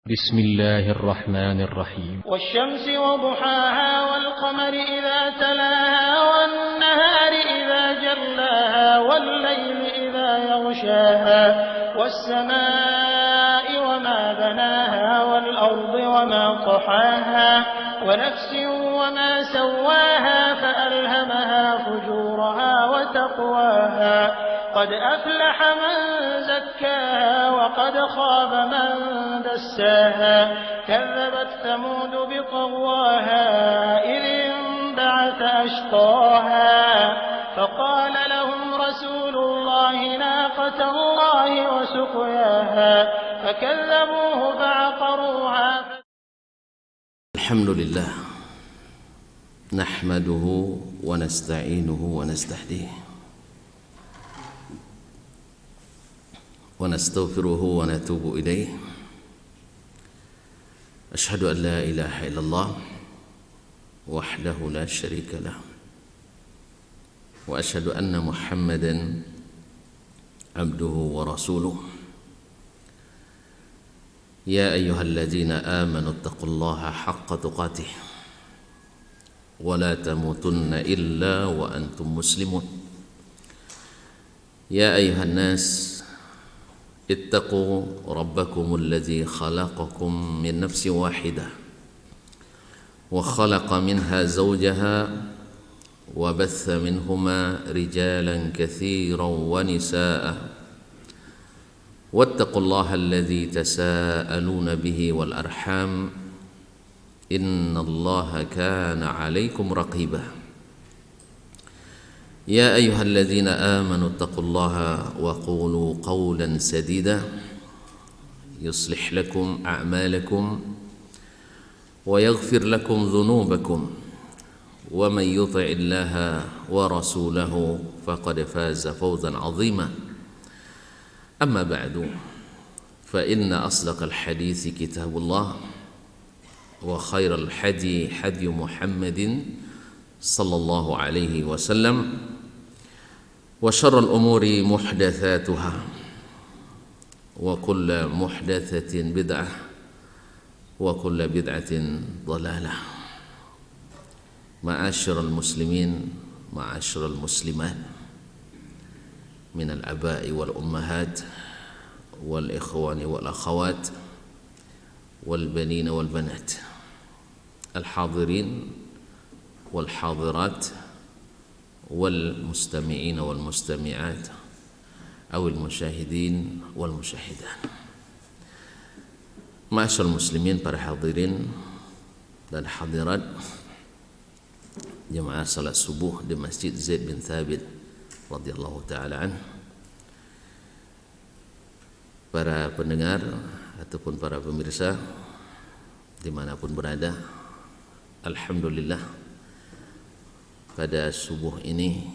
بسم الله الرحمن الرحيم والشمس وضحاها والقمر إذا تلاها والنهار إذا جلاها والليل إذا يغشاها والسماء وما بناها والأرض وما طحاها ونفس وما سواها فألهمها فجورها وتقواها قد أفلح من زكاها وقد خاب من دساها كذبت ثمود بطغواها إذ انبعث أشقاها فقال لهم رسول الله ناقة الله وسقياها فكذبوه فعقروها. الحمد لله نحمده ونستعينه ونستهديه ونستغفره ونتوب إليه. أشهد أن لا إله إلا الله وحده لا شريك له وأشهد أن محمدا عبده ورسوله. يا أيها الذين آمنوا اتقوا الله حق تقاته ولا تموتن إلا وأنتم مسلمون. يا أيها الناس اتقوا ربكم الذي خلقكم من نفس واحدة وخلق منها زوجها وبث منهما رجالا كثيرا ونساء واتقوا الله الذي تساءلون به والأرحام إن الله كان عليكم رقيبا. يا أيها الذين آمنوا اتقوا الله وقولوا قولا سديدا يصلح لكم أعمالكم ويغفر لكم ذنوبكم ومن يطع الله ورسوله فقد فاز فوزا عظيما. أما بعد فإن أصدق الحديث كتاب الله وخير الحدي حدي محمد صلى الله عليه وسلم وشر الأمور محدثاتها وكل محدثة بدعة وكل بدعة ضلالة. معاشر المسلمين معاشر المسلمات من الآباء والأمهات والإخوان والأخوات والبنين والبنات الحاضرين والحاضرات والمستمعين والمستمعات أو المشاهدين والمشاهدات. Ma'asyarul muslimin, para hadirin dan hadirat jemaah salat subuh di Masjid Zaid bin Thabit radhiyallahu taala an, para pendengar ataupun para pemirsa dimanapun berada, alhamdulillah pada subuh ini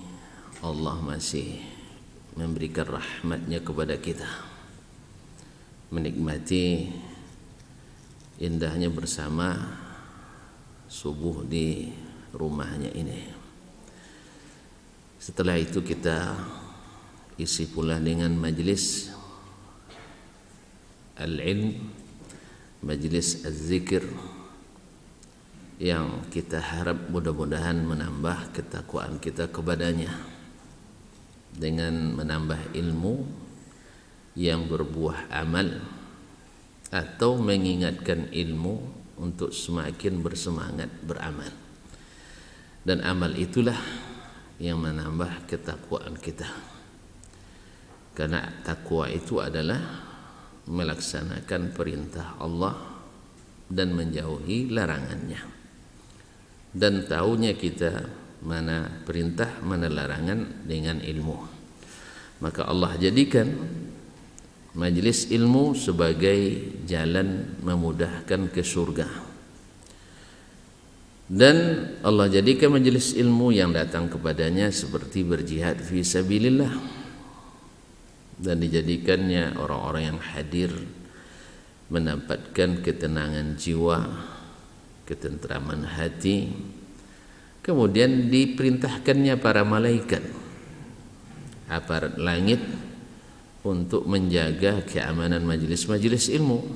Allah masih memberikan rahmatnya kepada kita, menikmati indahnya bersama subuh di rumahnya ini. Setelah itu kita isi pula dengan majlis al-ilm, majlis az-zikir, yang kita harap mudah-mudahan menambah ketakwaan kita kepadanya dengan menambah ilmu yang berbuah amal atau mengingatkan ilmu untuk semakin bersemangat beramal. Dan amal itulah yang menambah ketakwaan kita, karena takwa itu adalah melaksanakan perintah Allah dan menjauhi larangannya. Dan tahunya kita mana perintah mana larangan dengan ilmu. Maka Allah jadikan majlis ilmu sebagai jalan memudahkan ke surga. Dan Allah jadikan majlis ilmu yang datang kepadanya seperti berjihad fi sabilillah. Dan dijadikannya orang-orang yang hadir mendapatkan ketenangan jiwa, ketentraman hati. Kemudian diperintahkannya para malaikat, aparat langit, untuk menjaga keamanan majelis-majelis ilmu.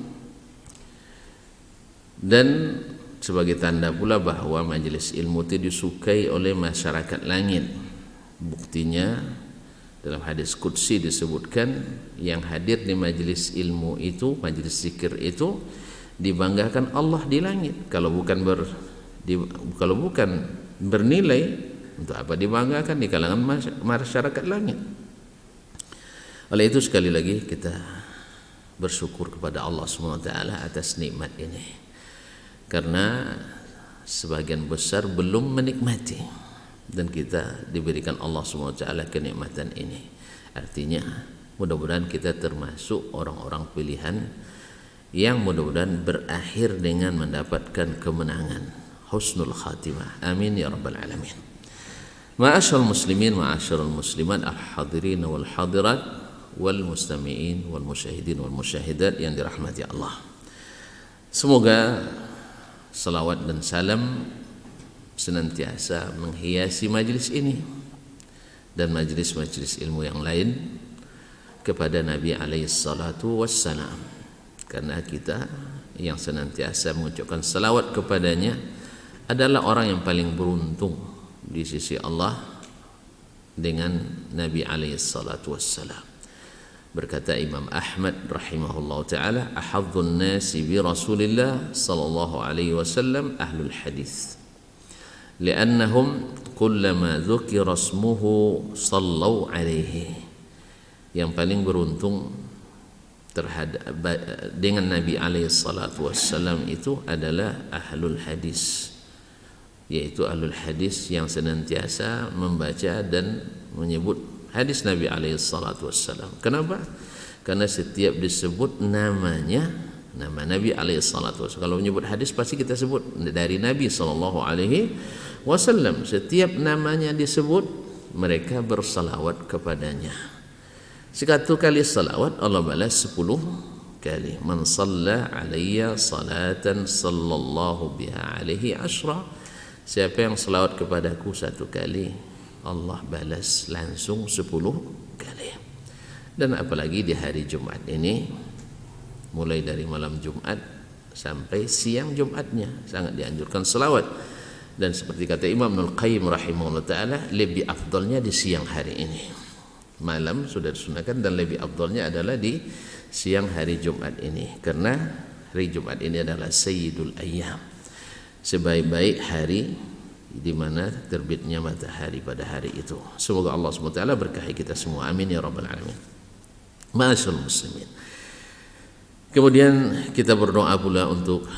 Dan sebagai tanda pula bahwa majelis ilmu itu disukai oleh masyarakat langit. Buktinya dalam hadis qudsi disebutkan yang hadir di majelis ilmu itu, majelis zikir itu dibanggakan Allah di langit. Kalau bukan bernilai, untuk apa dibanggakan di kalangan masyarakat langit? Oleh itu sekali lagi kita bersyukur kepada Allah SWT atas nikmat ini, karena sebagian besar belum menikmati, dan kita diberikan Allah SWT kenikmatan ini. Artinya mudah-mudahan kita termasuk orang-orang pilihan yang mudah-mudahan berakhir dengan mendapatkan kemenangan, husnul khatimah. Amin ya rabbal alamin. Ma'asyiral muslimin, ma'asyiral muslimat, al-hadirin wal hadirat, wal mustami'in wal musyahidin wal musyahidat yang dirahmati Allah. Semoga salawat dan salam senantiasa menghiasi majlis ini dan majlis-majlis ilmu yang lain kepada Nabi alaihi salatu wassalam, karena kita yang senantiasa mengucapkan salawat kepadanya adalah orang yang paling beruntung di sisi Allah dengan Nabi alaihi salatu wassalam. Berkata Imam Ahmad rahimahullah ta'ala, ahadzun nasi bi Rasulillah sallallahu alaihi wasallam ahlul hadis, li'annahum kullama dzukira ismuhu sallau alaihi. Yang paling beruntung terhadap dengan Nabi alaihi salatu wassalam itu adalah ahlul hadis, yaitu ahlul hadis yang senantiasa membaca dan menyebut hadis Nabi alaihi salatu wassalam. Kenapa? Karena setiap disebut namanya, nama Nabi alaihi salatu wassalam, kalau menyebut hadis pasti kita sebut dari Nabi sallallahu alaihi wasallam. Setiap namanya disebut, mereka bersalawat kepadanya. Satu kali salawat Allah balas 10 kali. Man shalla alayya salatan sallallahu biha alaihi ashra. Siapa yang salawat kepadaku satu kali, Allah balas langsung 10 kali. Dan apalagi di hari Jumat ini, mulai dari malam Jumat sampai siang Jumatnya, sangat dianjurkan selawat. Dan seperti kata Imam Ibnul Qayyim rahimahullah ta'ala, lebih afdalnya di siang hari ini. Malam sudah disunahkan dan lebih afdalnya adalah di siang hari Jumat ini, karena hari Jumat ini adalah sayyidul ayyam, sebaik-baik hari di mana terbitnya matahari pada hari itu. Semoga Allah SWT berkahi kita semua, amin ya rabbal alamin. Ma'asyiral muslimin, kemudian kita berdoa pula untuk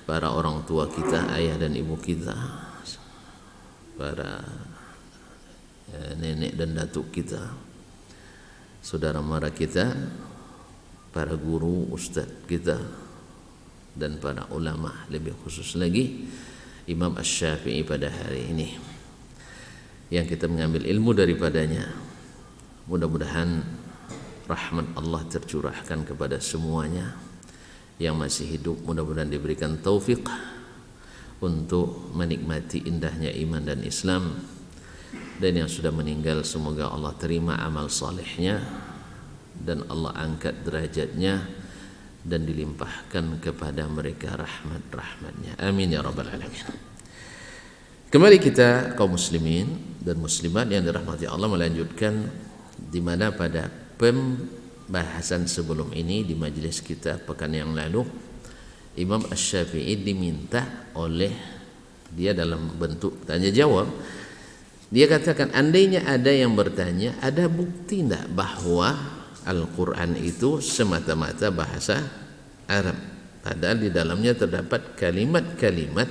para orang tua kita, ayah dan ibu kita, para nenek dan datuk kita, saudara mara kita, para guru, ustaz kita, dan para ulama, lebih khusus lagi Imam Asy-Syafi'i pada hari ini yang kita mengambil ilmu daripadanya. Mudah-mudahan rahmat Allah tercurahkan kepada semuanya. Yang masih hidup mudah-mudahan diberikan taufik untuk menikmati indahnya iman dan Islam, dan yang sudah meninggal semoga Allah terima amal salehnya dan Allah angkat derajatnya dan dilimpahkan kepada mereka rahmat-rahmatnya, amin ya rabbal alamin. Kembali kita kaum muslimin dan muslimat yang dirahmati Allah melanjutkan di mana pada pembahasan sebelum ini di majelis kita pekan yang lalu, Imam Asy-Syafi'i diminta oleh dia dalam bentuk tanya jawab. Dia katakan, andainya ada yang bertanya, ada bukti tidak bahwa Al-Quran itu semata-mata bahasa Arab, padahal di dalamnya terdapat kalimat-kalimat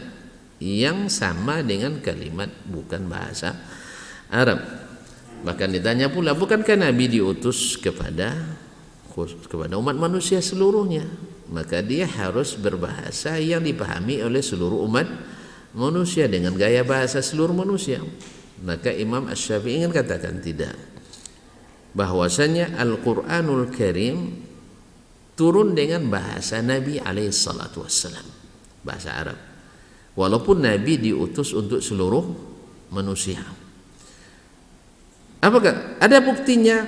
yang sama dengan kalimat bukan bahasa Arab. Bahkan ditanya pula, bukankah Nabi diutus kepada umat manusia seluruhnya? Maka dia harus berbahasa yang dipahami oleh seluruh umat manusia dengan gaya bahasa seluruh manusia. Maka Imam Asy-Syafi'i ingin katakan tidak, bahwasanya Al-Quranul Karim turun dengan bahasa Nabi alaihi salatu wassalam, bahasa Arab, walaupun Nabi diutus untuk seluruh manusia. Apakah ada buktinya?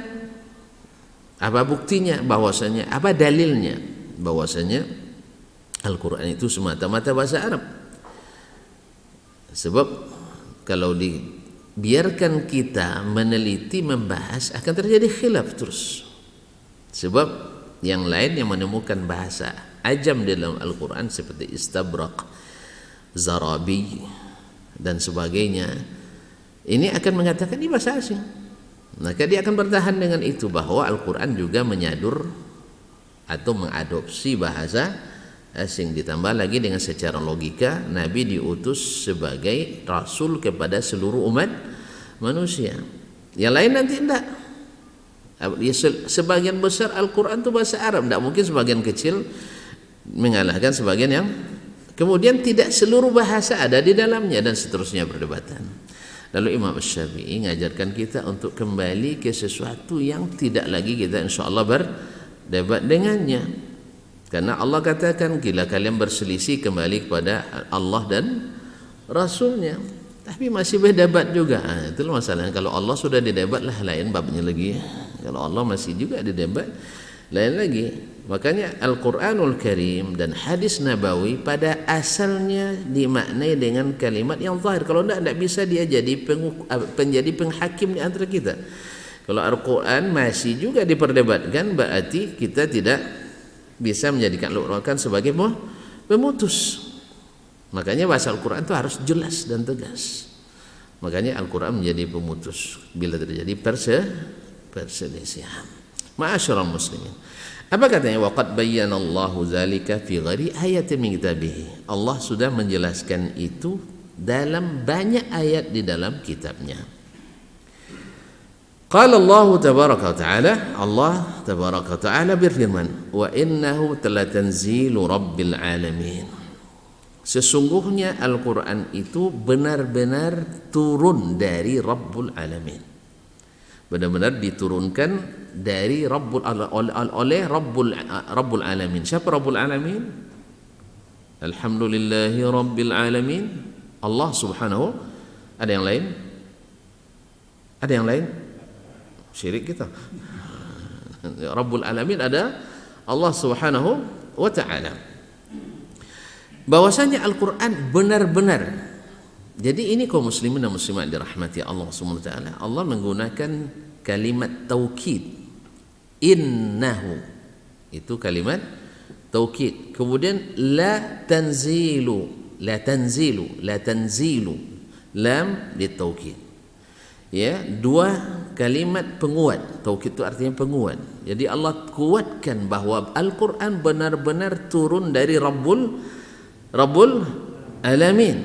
Apa buktinya bahwasanya, apa dalilnya bahwasanya Al-Quran itu semata-mata bahasa Arab. Sebab kalau dibiarkan kita meneliti, membahas, akan terjadi khilaf terus. Sebab yang lain yang menemukan bahasa ajam dalam Al-Quran seperti istabrak, zarabi dan sebagainya, ini akan mengatakan ini bahasa asing. Maka dia akan bertahan dengan itu, bahwa Al-Quran juga menyadur atau mengadopsi bahasa asing. Ditambah lagi dengan secara logika, Nabi diutus sebagai Rasul kepada seluruh umat manusia. Yang lain nanti tidak. Sebagian besar Al-Quran itu bahasa Arab, tidak mungkin sebagian kecil mengalahkan sebagian yang kemudian tidak seluruh bahasa ada di dalamnya, dan seterusnya perdebatan. Lalu Imam Syafi'i mengajarkan kita untuk kembali ke sesuatu yang tidak lagi kita insya Allah berdebat dengannya. Karena Allah katakan, bila kalian berselisih kembali kepada Allah dan Rasulnya. Tapi masih berdebat juga. Itulah masalahnya. Kalau Allah sudah didebat lah lain babnya lagi. Kalau Allah masih juga didebat lain lagi. Makanya Al-Quranul Karim dan hadis Nabawi pada asalnya dimaknai dengan kalimat yang zahir. Kalau tidak bisa dia jadi menjadi penghakim di antara kita. Kalau Al-Quran masih juga diperdebatkan, berarti kita tidak bisa menjadikan Al-Quran sebagai pemutus. Makanya bahasa Al-Quran itu harus jelas dan tegas. Makanya Al-Quran menjadi pemutus bila terjadi perselisihan. Ma'asyiral muslimin. Apa katanya? Waqad bayyana Allahu dzalika fi ghairi ayatin min kitabih. Allah sudah menjelaskan itu dalam banyak ayat di dalam kitabnya. Qala Allah tabaraka wa ta'ala, Allah tabaraka wa ta'ala berfirman, wa innahu latanzilu rabbil alamin. Sesungguhnya Al-Quran itu benar-benar turun dari Rabbul Alamin. Benar-benar diturunkan dari oleh Rabbul Alamin. Siapa Rabbul Alamin? Alhamdulillahi Rabbil Alamin. Allah Subhanahu. Ada yang lain? Ada yang lain? Syirik kita. Rabbul Alamin ada Allah Subhanahu wa ta'ala. Bahwasanya Al-Quran benar-benar. Jadi ini kaum muslimin dan muslimat dirahmati Allah Subhanahu wa ta'ala. Allah menggunakan kalimat taukid. Innahu. Itu kalimat taukid. Kemudian la tanzilu. La tanzilu. La tanzilu. Lam ditaukid. Ya, dua kalimat penguat. Taukid itu artinya penguat. Jadi Allah kuatkan bahwa Al-Quran benar-benar turun dari Rabbul Alamin.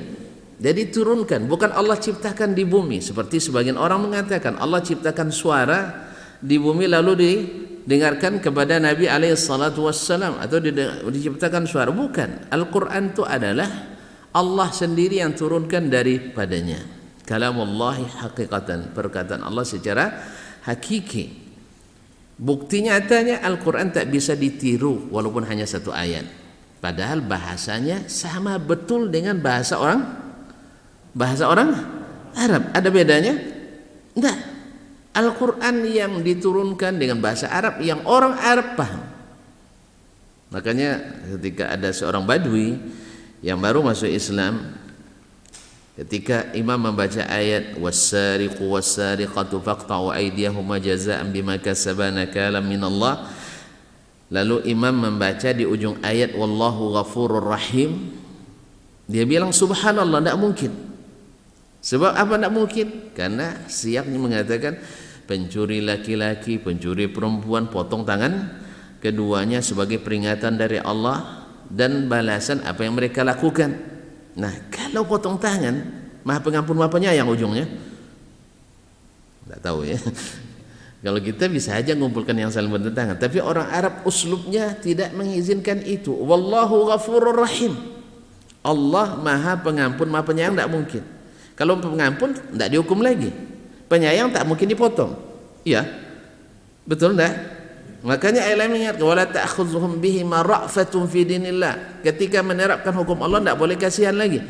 Jadi turunkan, bukan Allah ciptakan di bumi seperti sebagian orang mengatakan Allah ciptakan suara di bumi lalu didengarkan kepada Nabi alaihi salatu wassalam atau diciptakan suara. Bukan. Al-Quran itu adalah Allah sendiri yang turunkan daripadanya. Kalamullahi haqiqatan, perkataan Allah secara hakiki. Bukti nyatanya Al-Quran tak bisa ditiru walaupun hanya satu ayat. Padahal bahasanya sama betul dengan bahasa orang Arab. Ada bedanya? Tidak. Al-Quran yang diturunkan dengan bahasa Arab yang orang Arab paham. Makanya ketika ada seorang Badui yang baru masuk Islam, ketika imam membaca ayat was-sariqu was-sariqatu faqta'u aydiyahuma jazaa'an bima kasaba nakalan minallah, lalu imam membaca di ujung ayat wallahu ghafurur rahim, dia bilang subhanallah, tidak mungkin. Sebab apa tidak mungkin? Karena siapnya mengatakan pencuri laki-laki, pencuri perempuan, potong tangan keduanya sebagai peringatan dari Allah dan balasan apa yang mereka lakukan. Nah, kalau potong tangan, Maha Pengampun Maha Penyayang ujungnya. Tidak tahu ya. Kalau kita bisa aja mengumpulkan yang saling bertentangan, tapi orang Arab uslubnya tidak mengizinkan itu. Wallahu ghafurur rahim. Allah Maha Pengampun Maha Penyayang, tidak mungkin. Kalau pengampun tidak dihukum lagi. Penyayang tak mungkin dipotong. Iya. Betul enggak? Makanya ayat mengingatkan wala ta'khudhuhum bihi ma ra'fatun fi dinillah. Ketika menerapkan hukum Allah tidak boleh kasihan lagi.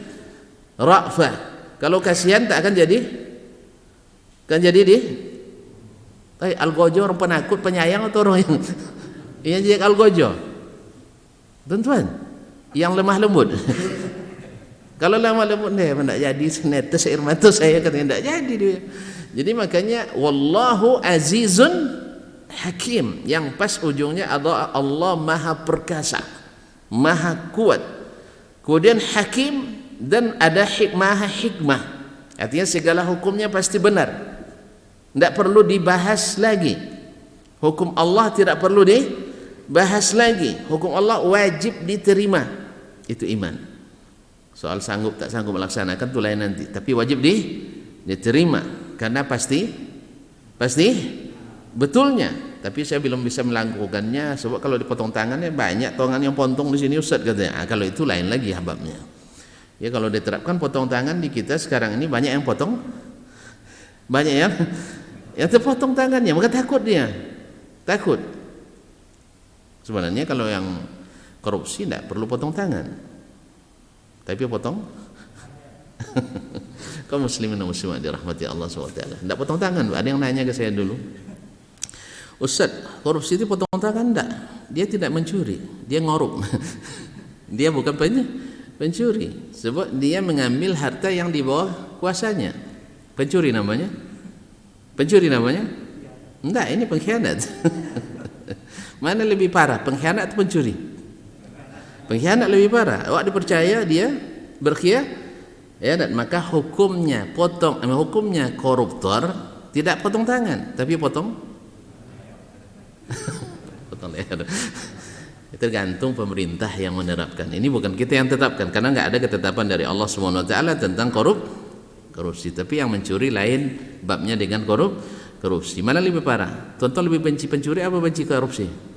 Ra'fah. Kalau kasihan tak akan jadi Al-Gojo orang penakut, penyayang atau orang yang jadi Al-Gojo? Tuan-tuan, yang lemah lembut. Kalau lemah lembut dia tidak jadi, senetes air mata saya katanya tidak jadi dia. Jadi makanya wallahu azizun hakim, yang pas ujungnya adalah Allah maha perkasa, maha kuat, kemudian hakim, dan ada hikmah. Artinya segala hukumnya pasti benar, tidak perlu dibahas lagi. Hukum Allah tidak perlu dibahas lagi, hukum Allah wajib diterima. Itu iman. Soal sanggup tak sanggup melaksanakan itu lain nanti, tapi wajib diterima karena pasti betulnya. Tapi saya belum bisa melakukannya sebab kalau dipotong tangannya banyak tangan yang potong di sini Ustaz katanya. Kalau itu lain lagi hababnya. Ya kalau diterapkan potong tangan di kita sekarang ini banyak yang potong, banyak yang terpotong tangannya, maka takut dia. Takut. Sebenarnya kalau yang korupsi tidak perlu potong tangan. Tapi potong kaum muslimin dan muslimat dirahmati Allah SWT. Tidak potong tangan. Ada yang nanya ke saya dulu, Ustaz, korupsi itu potong tangan? Tidak. Dia tidak mencuri, dia ngorup. Dia bukan pencuri, sebab dia mengambil harta yang di bawah kuasanya. Pencuri namanya? Enggak, ini pengkhianat. Mana lebih parah, pengkhianat atau pencuri? Pengkhianat lebih parah. Awak dipercaya dia berkhianat, ya, dan maka hukumnya koruptor tidak potong tangan, tapi potong leher. Tergantung pemerintah yang menerapkan. Ini bukan kita yang tetapkan, karena nggak ada ketetapan dari Allah Subhanahu wa taala tentang korupsi. Tapi yang mencuri lain babnya dengan korupsi. Mana lebih parah? Tuan-tuan lebih benci pencuri apa benci korupsi?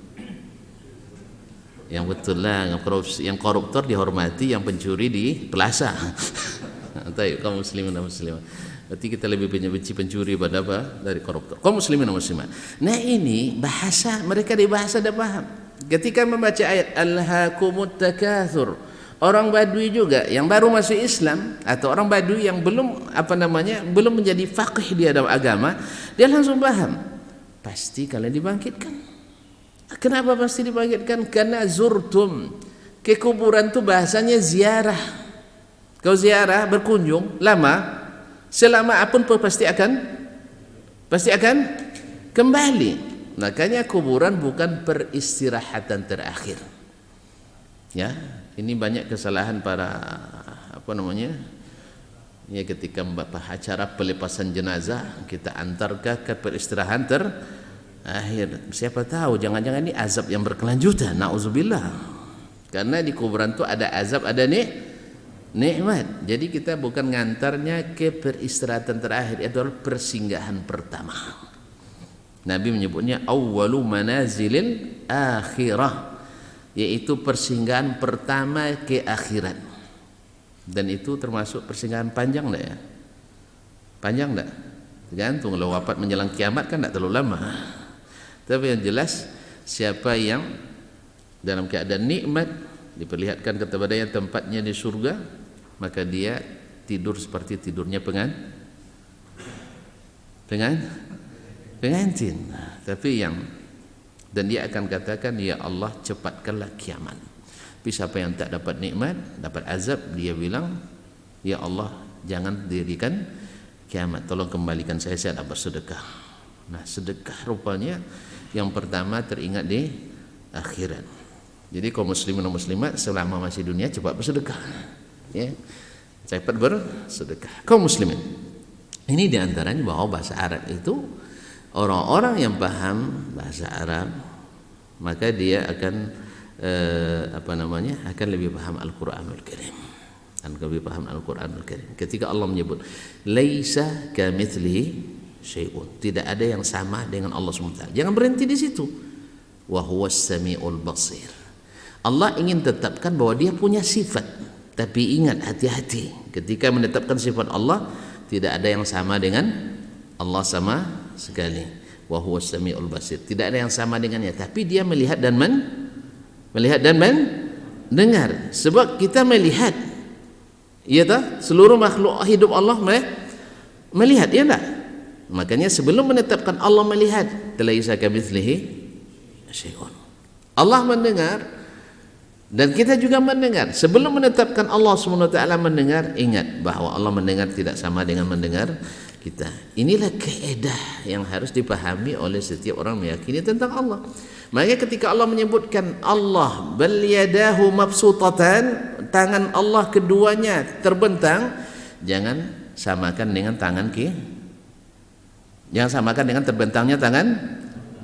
Yang betul lah, yang koruptor dihormati, yang pencuri di pelasa. Tahu kaum muslimin dan muslimat. Berarti kita lebih benci pencuri pada apa? Dari koruptor. Kaum muslimin dan muslimat. Nah ini bahasa mereka, di bahasa dah paham. Ketika membaca ayat alhaakumut takatsur, orang Badui juga yang baru masuk Islam atau orang Badui yang belum belum menjadi faqih di dalam agama, dia langsung paham. Pasti kalian dibangkitkan. Kenapa pasti dibangkitkan? Karena zurtum, ke kuburan itu bahasanya ziarah. Kau ziarah, berkunjung lama, selama apapun pasti akan kembali. Makanya kuburan bukan peristirahatan terakhir. Ya, ini banyak kesalahan para ya, ketika acara pelepasan jenazah kita antarkan ke peristirahatan terakhir. Siapa tahu jangan-jangan ini azab yang berkelanjutan, nauzubillah. Karena di kuburan itu ada azab, ada nikmat. Jadi kita bukan ngantarnya ke peristirahatan terakhir, itu adalah persinggahan pertama. Nabi menyebutnya awwalu manazilil akhirah, yaitu persinggahan pertama ke akhirat. Dan itu termasuk persinggahan panjang enggak ya? Panjang enggak? Tergantung, kalau wafat menjelang kiamat kan enggak terlalu lama. Tapi yang jelas, siapa yang dalam keadaan nikmat diperlihatkan kepadanya tempatnya di surga, maka dia tidur seperti tidurnya pengantin. Tapi dan dia akan katakan, ya Allah cepatkanlah kiamat. Tapi siapa yang tak dapat nikmat, dapat azab, dia bilang, ya Allah jangan dirikan kiamat, tolong kembalikan saya dapat bersedekah. Nah, sedekah rupanya yang pertama teringat di akhirat. Jadi kaum muslimin dan muslimat selama masih dunia cepat bersedekah, ya, cepat bersedekah. Kaum muslimin, ini diantaranya bahwa bahasa Arab itu orang-orang yang paham bahasa Arab, maka dia akan akan lebih paham Al-Qur'anul Karim. Ketika Allah menyebut laisa kamitslihi syai'un, tidak ada yang sama dengan Allah SWT, jangan berhenti di situ. Wa huwas samiul basir. Allah ingin tetapkan bahwa dia punya sifat, tapi ingat, hati-hati ketika menetapkan sifat Allah, tidak ada yang sama dengan Allah sama sekali. Wa huwas samiul basir, tidak ada yang sama dengannya, tapi dia melihat dan mendengar. Sebab kita melihat, ya tak? Seluruh makhluk hidup Allah melihat, ya tak? Makanya sebelum menetapkan Allah melihat, laisa kamitslihi syai'un. Allah mendengar, Dan kita juga mendengar. Sebelum menetapkan Allah SWT mendengar, ingat bahwa Allah mendengar tidak sama dengan mendengar kita. Inilah kaidah yang harus dipahami oleh setiap orang meyakini tentang Allah. Makanya ketika Allah menyebutkan Allah bal yadahu mabsutatan, tangan Allah keduanya terbentang, jangan samakan dengan tangan jangan samakan dengan terbentangnya tangan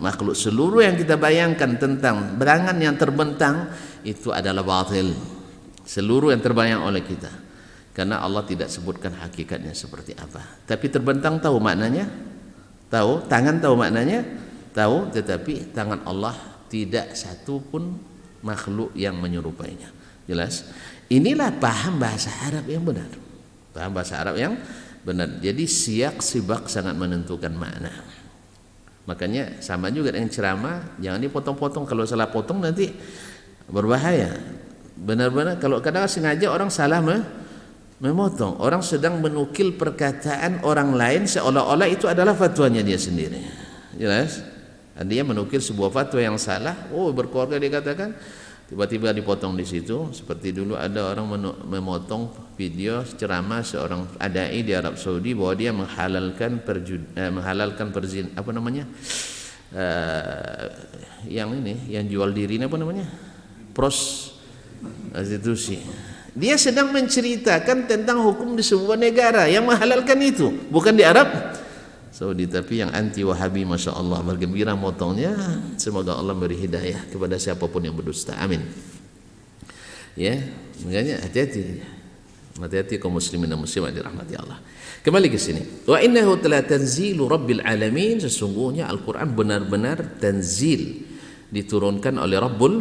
makhluk. Seluruh yang kita bayangkan tentang tangan yang terbentang itu adalah batil. Seluruh yang terbayang oleh kita, karena Allah tidak sebutkan hakikatnya seperti apa. Tapi terbentang tahu maknanya? Tahu. Tangan tahu maknanya? Tahu. Tetapi tangan Allah tidak satu pun makhluk yang menyerupainya. Jelas? Inilah paham bahasa Arab yang benar. Paham bahasa Arab yang benar. Jadi siyak sibak sangat menentukan makna. Makanya sama juga dengan ceramah, jangan dipotong-potong. Kalau salah potong nanti berbahaya. Benar-benar kalau kadang sengaja orang salah memotong. Orang sedang menukil perkataan orang lain seolah-olah itu adalah fatwanya dia sendiri. Jelas? Dia menukil sebuah fatwa yang salah. Oh, berkeluarga dikatakan, tiba-tiba dipotong di situ. Seperti dulu ada orang memotong video ceramah seorang dai di Arab Saudi bahwa dia menghalalkan yang ini, yang jual diri ini apa namanya? Prostitusi. Dia sedang menceritakan tentang hukum di sebuah negara yang menghalalkan itu, bukan di Arab Saudi, tapi yang anti Wahabi, masya Allah, bergembira motongnya. Semoga Allah beri hidayah kepada siapapun yang berdusta. Amin. Ya, makanya hati-hati kaum muslimin dan muslimat dirahmati Allah. Kembali ke sini. Wa innahu la tanzilu rabbil alamin, sesungguhnya Al-Qur'an benar-benar tanzil, diturunkan oleh Rabbul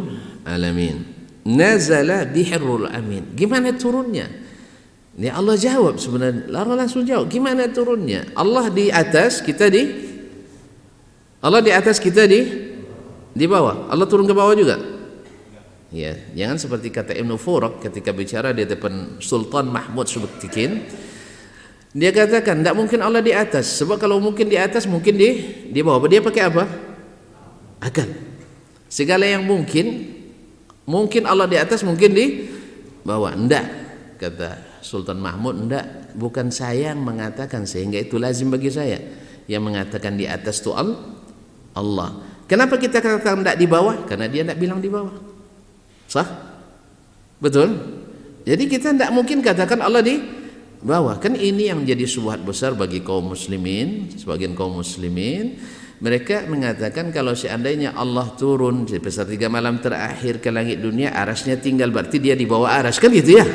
Alamin. Nazala bihirul amin. Gimana turunnya? Ini Allah jawab sebenarnya. Allah langsung jawab. Gimana turunnya? Allah di atas, kita di bawah. Allah turun ke bawah juga. Ya, jangan seperti kata Ibnu Furak ketika bicara di depan Sultan Mahmud Subektikin. Dia katakan tidak mungkin Allah di atas, sebab kalau mungkin di atas mungkin di bawah. Dia pakai apa? Akal. Segala yang mungkin Allah di atas, mungkin di bawah. Enggak, kata Sultan Mahmud, enggak, bukan saya yang mengatakan sehingga itu lazim bagi saya. Yang mengatakan di atas itu Allah. Kenapa kita katakan enggak di bawah? Karena dia enggak bilang di bawah. Sah? Betul? Jadi kita enggak mungkin katakan Allah di bawah. Kan ini yang menjadi syubhat besar bagi kaum muslimin. Sebagian kaum muslimin mereka mengatakan kalau seandainya Allah turun di sepertiga malam terakhir ke langit dunia, arasnya tinggal, berarti dia di bawah aras, kan gitu ya?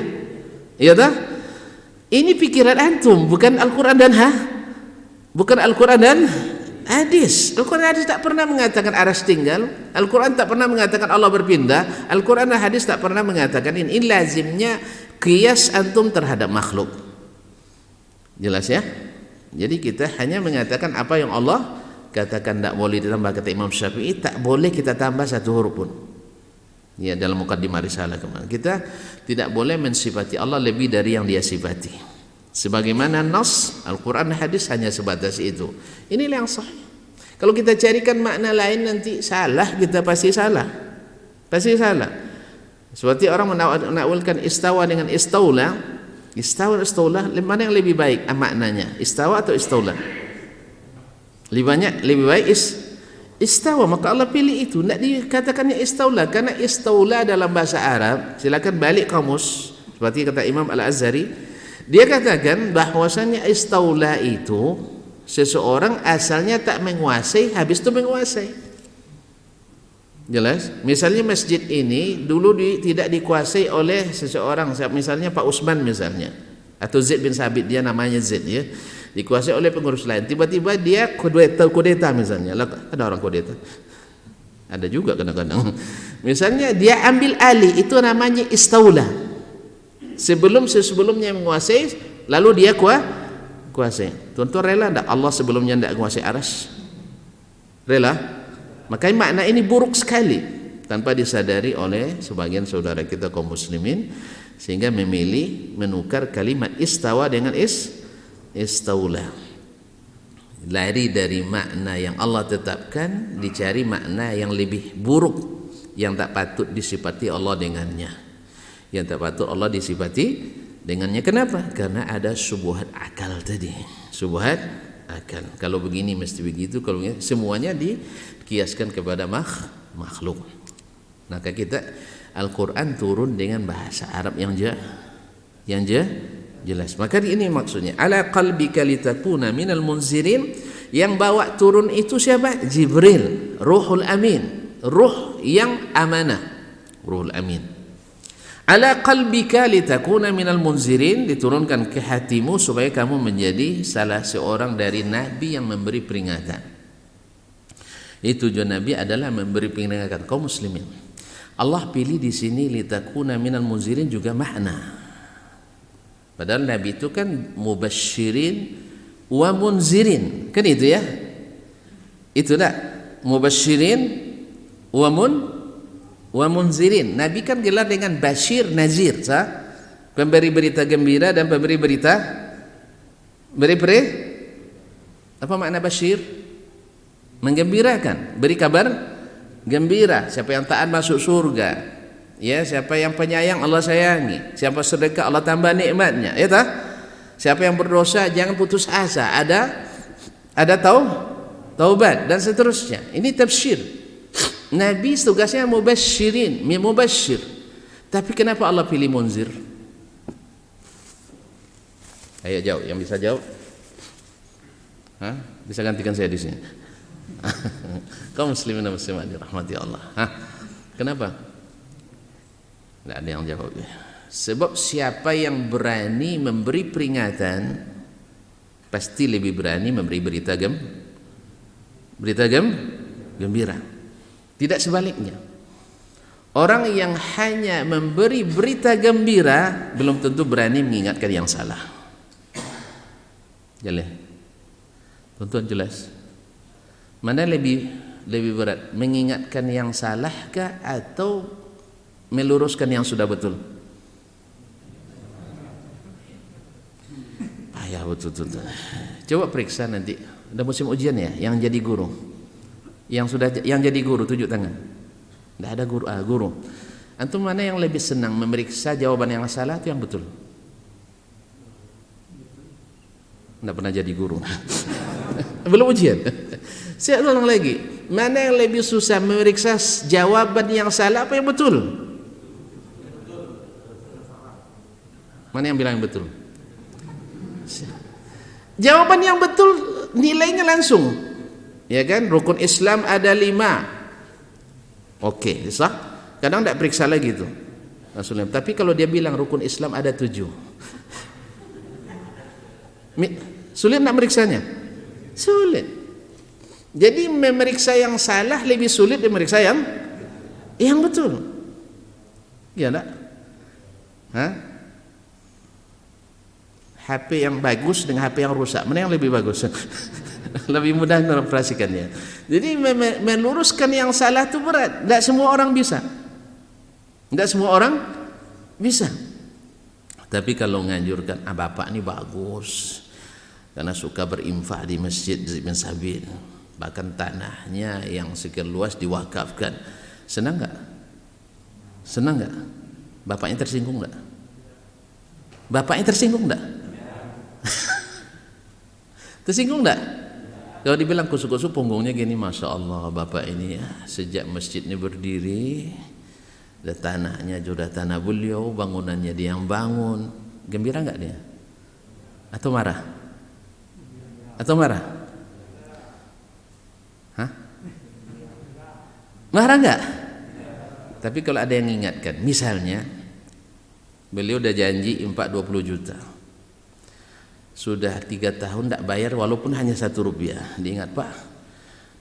Iya tak? Ini pikiran antum, bukan Al-Quran dan bukan Al-Quran dan hadis. Al-Quran dan hadis tak pernah mengatakan aras tinggal. Al-Quran tak pernah mengatakan Allah berpindah. Al-Quran dan hadis tak pernah mengatakan ini. Ini lazimnya qiyas antum terhadap makhluk. Jelas ya? Jadi kita hanya mengatakan apa yang Allah katakan, tak boleh ditambah. Kata Imam Syafi'i, tak boleh kita tambah satu huruf pun. Ya, dalam Muqaddimah Risalah kemarin kita tidak boleh mensifati Allah lebih dari yang dia sifati. Sebagaimana nas Al-Quran dan hadis hanya sebatas itu. Inilah yang sahih. Kalau kita carikan makna lain nanti salah, kita pasti salah. Pasti salah. Seperti orang menakwilkan istawa dengan istaula. Istaula, mana yang lebih baik maknanya? Istawa atau istaula? Lebih baik istawa, maka Allah pilih itu. Tidak dikatakannya istaula, karena istaula dalam bahasa Arab, silakan balik kamus seperti kata Imam Al-Azhari, dia katakan bahwasanya istaula itu seseorang asalnya tak menguasai, habis itu menguasai. Jelas? Misalnya masjid ini dulu tidak dikuasai oleh seseorang, misalnya Pak Usman misalnya, atau Zaid bin Sabit, dia namanya Zaid ya, dikuasai oleh pengurus lain. Tiba-tiba dia kudeta misalnya. Ada orang kudeta? Ada juga kadang-kadang. Misalnya dia ambil alih, itu namanya istaula. Sebelumnya menguasai, lalu dia kuasai. Tuan-tuan rela enggak Allah sebelumnya enggak menguasai aras? Rela? Makanya makna ini buruk sekali tanpa disadari oleh sebagian saudara kita kaum muslimin, sehingga memilih menukar kalimat istawa dengan istaula. Lari dari makna yang Allah tetapkan, dicari makna yang lebih buruk, yang tak patut disifati Allah dengannya. Yang tak patut Allah disifati dengannya. Kenapa? Karena ada syubhat akal tadi. Syubhat akal. Kalau begini mesti begitu, kalau begini, semuanya dikiaskan kepada makhluk. Maka kita Al-Quran turun dengan bahasa Arab yang jelas. Maka ini maksudnya. Ala qalbika litakuna minal munzirin. Yang bawa turun itu siapa? Jibril, Ruhul Amin, ruh yang amanah, Ruhul Amin. Ala qalbika litakuna minal munzirin, diturunkan ke hatimu supaya kamu menjadi salah seorang dari nabi yang memberi peringatan. Itu tujuan nabi adalah memberi peringatan kaum muslimin. Allah pilih di sini litakuna minal munzirin juga makna. Padahal nabi itu kan mubasyirin wa munzirin, kan itu ya? Itu dah mubasyirin wa munzirin. Nabi kan gelar dengan Bashir Nazir, pemberi berita gembira dan pemberi berita apa makna Bashir? Menggembirakan, beri kabar gembira. Siapa yang taat masuk surga, ya, siapa yang penyayang Allah sayangi, siapa sedekah Allah tambah nikmatnya, ya tak? Siapa yang berdosa jangan putus asa, ada taubat dan seterusnya. Ini tafsir. Nabi tugasnya mubasyirin, mubasyir. Tapi kenapa Allah pilih munzir? Ayo jawab, yang bisa jawab. Bisa gantikan saya di sini. Kaum muslimin dan muslimat dirahmati Allah. Kenapa? Tidak ada yang jawab. Sebab siapa yang berani memberi peringatan pasti lebih berani memberi berita gembira. Tidak sebaliknya. Orang yang hanya memberi berita gembira belum tentu berani mengingatkan yang salah. Jelas? Tonton jelas. Mana lebih berat, mengingatkan yang salahkah atau meluruskan yang sudah betul? Payah betul. Coba periksa nanti. Udah musim ujian ya, yang jadi guru. Yang jadi guru tunjuk tangan. Tidak ada guru. Antum mana yang lebih senang memeriksa jawaban yang salah atau yang betul? Tidak pernah jadi guru. Belum ujian. Saya ulang lagi. Mana yang lebih susah memeriksa jawaban yang salah apa yang betul? Mana yang bilang yang betul? Jawaban yang betul nilainya langsung. Ya kan? Rukun Islam ada 5. Oke, sah? Kadang tidak periksa lagi itu. Tapi kalau dia bilang rukun Islam ada 7. Sulit nak meriksanya? Sulit. Jadi memeriksa yang salah lebih sulit daripada memeriksa yang betul. Ya tak? HP yang bagus dengan HP yang rusak, mana yang lebih bagus? Lebih mudah mengoperasikannya. Jadi meluruskan yang salah itu berat. Tidak semua orang bisa. Tapi kalau menganjurkan, bapak ini bagus karena suka berinfak di masjid Ibn Sabil, bahkan tanahnya yang sekian luas diwakafkan. Senang nggak? Bapaknya tersinggung nggak? Tersinggung nggak? Kalau dibilang kusuk-kusuk punggungnya gini, Masya Allah bapak ini ya, sejak masjid ini berdiri, dan tanahnya sudah tanah beliau, bangunannya dia yang bangun. Gembira nggak dia? Atau marah? Marah nggak? Tapi kalau ada yang ingatkan, misalnya beliau udah janji infak 20 juta, sudah 3 tahun tidak bayar walaupun hanya 1 rupiah. Diingat, Pak,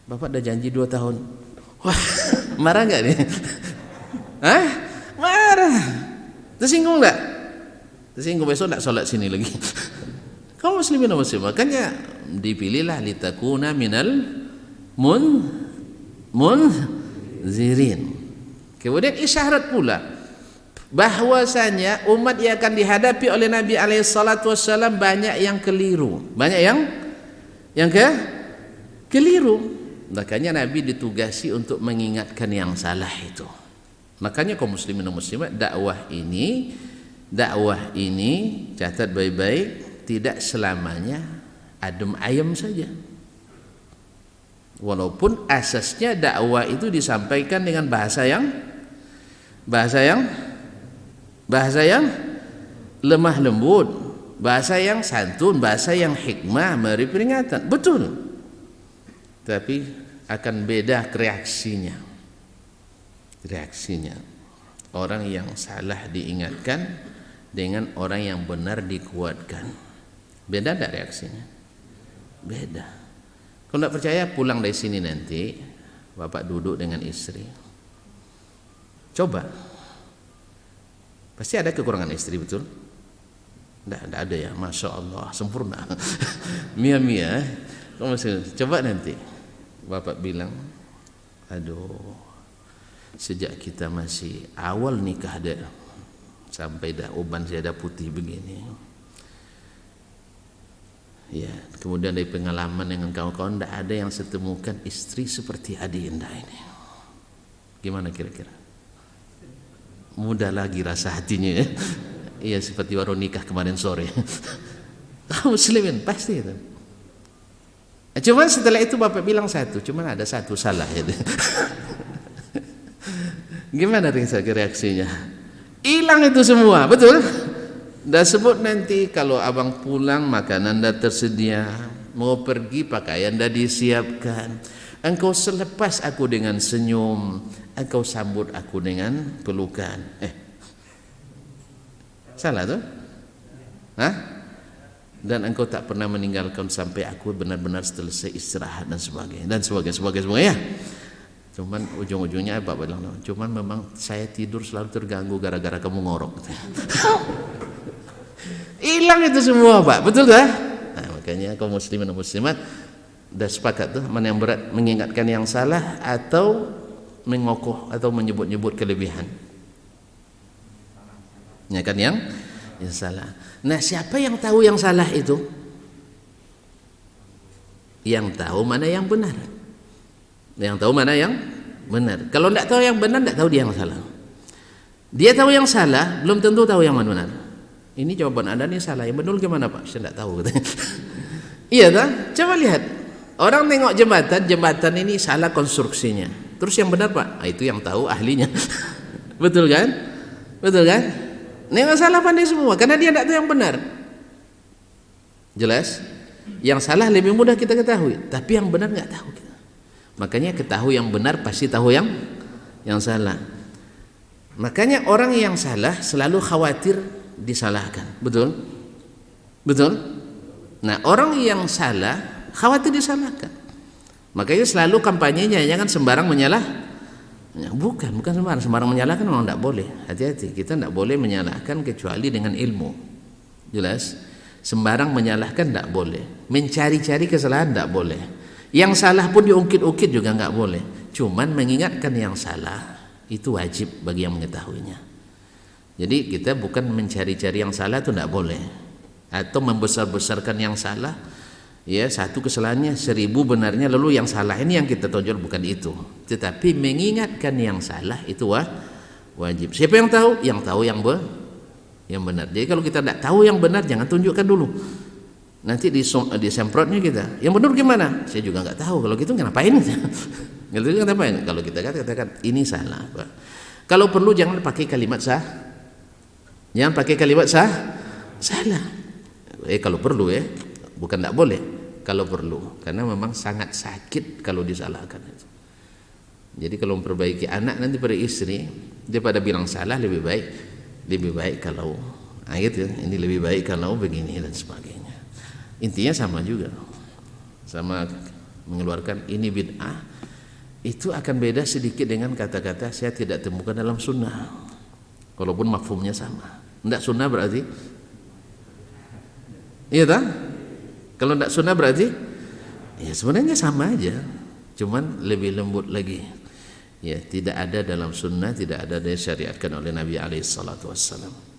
bapak udah janji 2 tahun. Wah, marah nggak nih? Marah. Tersinggung nggak? Tersinggung, besok tidak sholat sini lagi. Kaum muslimin dan muslimat, makanya dipilihlah litakuna minal munzirin. Kemudian isyarat pula bahwasanya umat yang akan dihadapi oleh Nabi SAW banyak yang keliru, keliru. Makanya Nabi ditugasi untuk mengingatkan yang salah itu. Makanya kaum muslimin dan muslimat, dakwah ini catat baik-baik, tidak selamanya adem ayem saja. Walaupun asasnya dakwah itu disampaikan dengan bahasa yang lemah lembut, bahasa yang santun, bahasa yang hikmah, memberi peringatan. Betul. Tapi akan beda reaksinya. Orang yang salah diingatkan dengan orang yang benar dikuatkan. Beda tak reaksinya? Beda. Kalau tidak percaya, pulang dari sini nanti bapak duduk dengan istri, coba. Pasti ada kekurangan istri, betul? Tidak ada ya, Masya Allah, sempurna. Mia coba nanti bapak bilang, aduh, sejak kita masih awal nikah sampai dah uban saya dah putih begini. Ya, kemudian dari pengalaman dengan kawan-kawan, tidak ada yang setemukan istri seperti Adi Indah ini. Gimana kira-kira? Mudah lagi rasa hatinya ya. Iya, seperti baru nikah kemarin sore. Muslimin pasti itu. Cuman setelah itu bapak bilang satu, cuman ada satu salah ya. Gimana reaksinya? Hilang itu semua, betul? Dah sebut nanti kalau abang pulang makanan dah tersedia, mau pergi pakaian dah disiapkan. Engkau selepas aku dengan senyum, engkau sambut aku dengan pelukan. Salah tuh? Hah? Dan engkau tak pernah meninggalkan sampai aku benar-benar selesai istirahat dan sebagainya dan sebagainya. Cuman ujung-ujungnya Bapak bilang, cuman memang saya tidur selalu terganggu gara-gara kamu ngorok. Hilang itu semua, Pak, betul tak? Nah, makanya kaum muslimin dan muslimat dah sepakat tuh, mana yang berat, mengingatkan yang salah atau mengokoh atau menyebut-nyebut kelebihan. Ya kan yang salah. Nah, siapa yang tahu yang salah itu? Yang tahu mana yang benar. Yang tahu mana yang benar. Kalau tidak tahu yang benar, tidak tahu dia yang salah. Dia tahu yang salah, belum tentu tahu yang mana benar. Ini jawaban Anda nih salah, yang benar gimana Pak? Saya tidak tahu. Iya tak? Coba lihat. Orang tengok jembatan ini salah konstruksinya. Terus yang benar Pak? Itu yang tahu ahlinya. Betul kan? Betul kan? Ini masalah pandai semua, karena dia tidak tahu yang benar. Jelas? Yang salah lebih mudah kita ketahui, tapi yang benar nggak tahu kita. Makanya ketahui yang benar pasti tahu yang salah. Makanya orang yang salah selalu khawatir disalahkan. Betul? Betul? Nah, orang yang salah khawatir disalahkan. Makanya selalu kampanyenya jangan sembarang menyalah. Bukan sembarang menyalahkan, memang tidak boleh. Hati-hati, kita tidak boleh menyalahkan kecuali dengan ilmu. Jelas? Sembarang menyalahkan tidak boleh. Mencari-cari kesalahan tidak boleh. Yang salah pun diungkit-ungkit juga nggak boleh. Cuman mengingatkan yang salah itu wajib bagi yang mengetahuinya. Jadi kita bukan mencari-cari yang salah, itu tidak boleh. Atau membesar-besarkan yang salah. Ya, satu kesalahannya 1000 benarnya, lalu yang salah ini yang kita tonjol, bukan itu. Tetapi mengingatkan yang salah itu wajib. Siapa yang tahu? Yang tahu yang benar. Jadi kalau kita tidak tahu yang benar, jangan tunjukkan dulu. Nanti disemprotnya kita. Yang benar gimana? Saya juga nggak tahu. Kalau gitu ngapain? Kalau kita katakan ini salah, Pak. Kalau perlu jangan pakai kalimat Jangan pakai kalimat salah. Kalau perlu ya, bukan tidak boleh. Kalau perlu, karena memang sangat sakit kalau disalahkan. Jadi kalau memperbaiki anak nanti pada istri, dia pada bilang salah, lebih baik kalau gitu. Ini lebih baik kalau begini dan sebagainya. Intinya sama juga, sama mengeluarkan ini bid'ah. Itu akan beda sedikit dengan kata-kata saya tidak temukan dalam sunnah, walaupun mafhumnya sama. Tidak sunnah berarti, iya tak? Kalau tidak sunnah berarti, ya sebenarnya sama aja, cuman lebih lembut lagi. Ya, tidak ada dalam sunnah, tidak ada disyariatkan oleh Nabi SAW.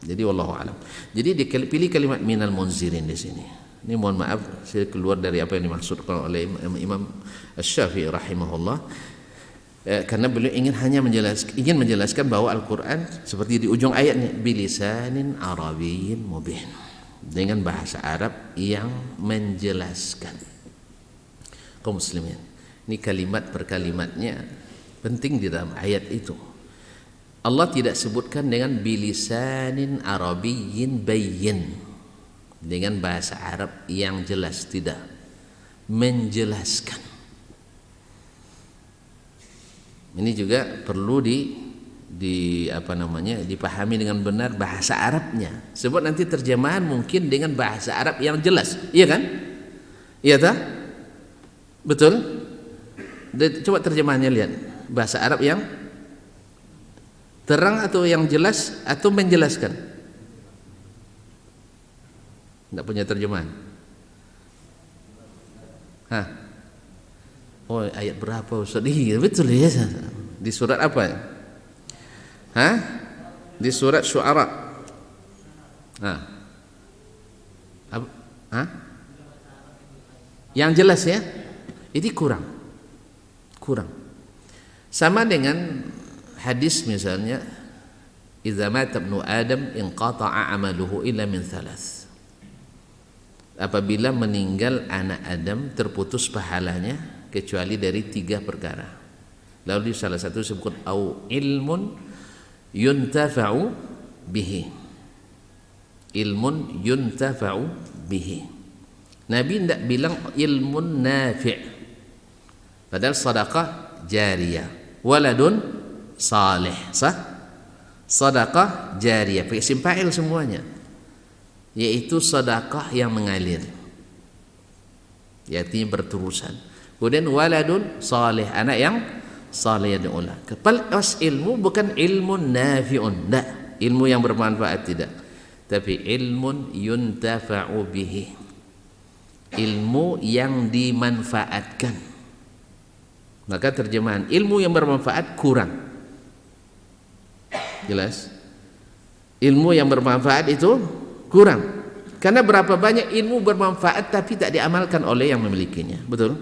Jadi wallahu alam. Jadi dipilih kalimat minal munzirin di sini. Ini mohon maaf, saya keluar dari apa yang dimaksudkan oleh Imam Asy-Syafi'i rahimahullah. karena beliau ingin menjelaskan bahwa Al-Quran seperti di ujung ayatnya bilisanin arabiyyin mubin, dengan bahasa Arab yang menjelaskan. Kaum muslimin, ini kalimat per kalimatnya penting di dalam ayat itu. Allah tidak sebutkan dengan bilisanin arabiyyin bayyin, dengan bahasa Arab yang jelas, tidak, menjelaskan. Ini juga perlu dipahami dengan benar bahasa Arabnya, sebab nanti terjemahan mungkin dengan bahasa Arab yang jelas, iya kan? Iya tak? Betul? Coba terjemahannya lihat, bahasa Arab yang terang atau yang jelas atau menjelaskan? Tidak punya terjemahan? Hah? Oh, ayat berapa Ustaz? Iya betul ya. Di surat apa ya? Hah? Di surat Syu'ara. Hah? Hah? Yang jelas ya? Ini kurang. Sama dengan hadis misalnya, idza mata ibnu Adam inqata'a 'amaluhu illa min thalath. Apabila meninggal anak Adam, terputus pahalanya kecuali dari 3 perkara. Lalu salah satu disebut au ilmun yuntafa'u bihi. Ilmun yuntafa'u bihi. Nabi tidak bilang ilmun nafi'. Padahal sedekah jariyah. Waladun salih, sah? Sedekah jariyah, pakai isim fa'il semuanya, yaitu sedekah yang mengalir, yaitu berterusan. Kemudian waladun salih, anak yang salih yang diulang. Kepas ilmu bukan ilmu nafi'un, tidak, ilmu yang bermanfaat tidak, tapi ilmun yuntafa'u bihi, ilmu yang dimanfaatkan. Maka terjemahan ilmu yang bermanfaat kurang. Jelas? Ilmu yang bermanfaat itu kurang. Karena berapa banyak ilmu bermanfaat tapi tak diamalkan oleh yang memilikinya. Betul?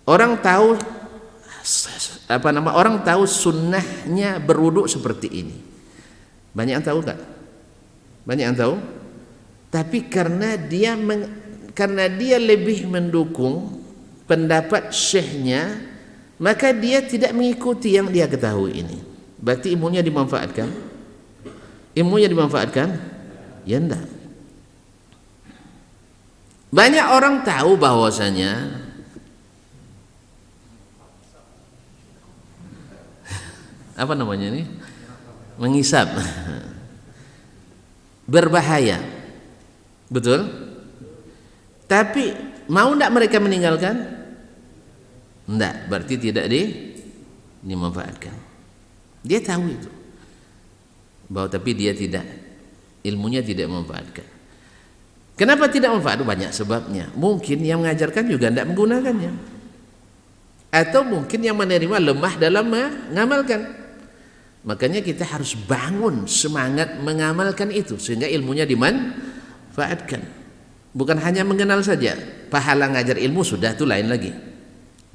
Orang tahu orang tahu sunnahnya berwudu seperti ini. Banyak yang tahu tak? Banyak yang tahu. Tapi karena dia lebih mendukung pendapat syekhnya, maka dia tidak mengikuti yang dia ketahui ini. Berarti ilmunya dimanfaatkan? Ilmunya dimanfaatkan? Ya enggak. Banyak orang tahu bahwasanya apa namanya ini? Menghisap. Berbahaya. Betul? Tapi mau enggak mereka meninggalkan? Enggak, berarti tidak dimanfaatkan. Dia tahu itu. Bahwa tapi dia tidak, ilmunya tidak memanfaatkan. Kenapa tidak manfaat? Banyak sebabnya. Mungkin yang mengajarkan juga tidak menggunakannya. Atau mungkin yang menerima lemah dalam mengamalkan. Makanya kita harus bangun semangat mengamalkan itu sehingga ilmunya dimanfaatkan. Bukan hanya mengenal saja. Pahala ngajar ilmu sudah, itu lain lagi.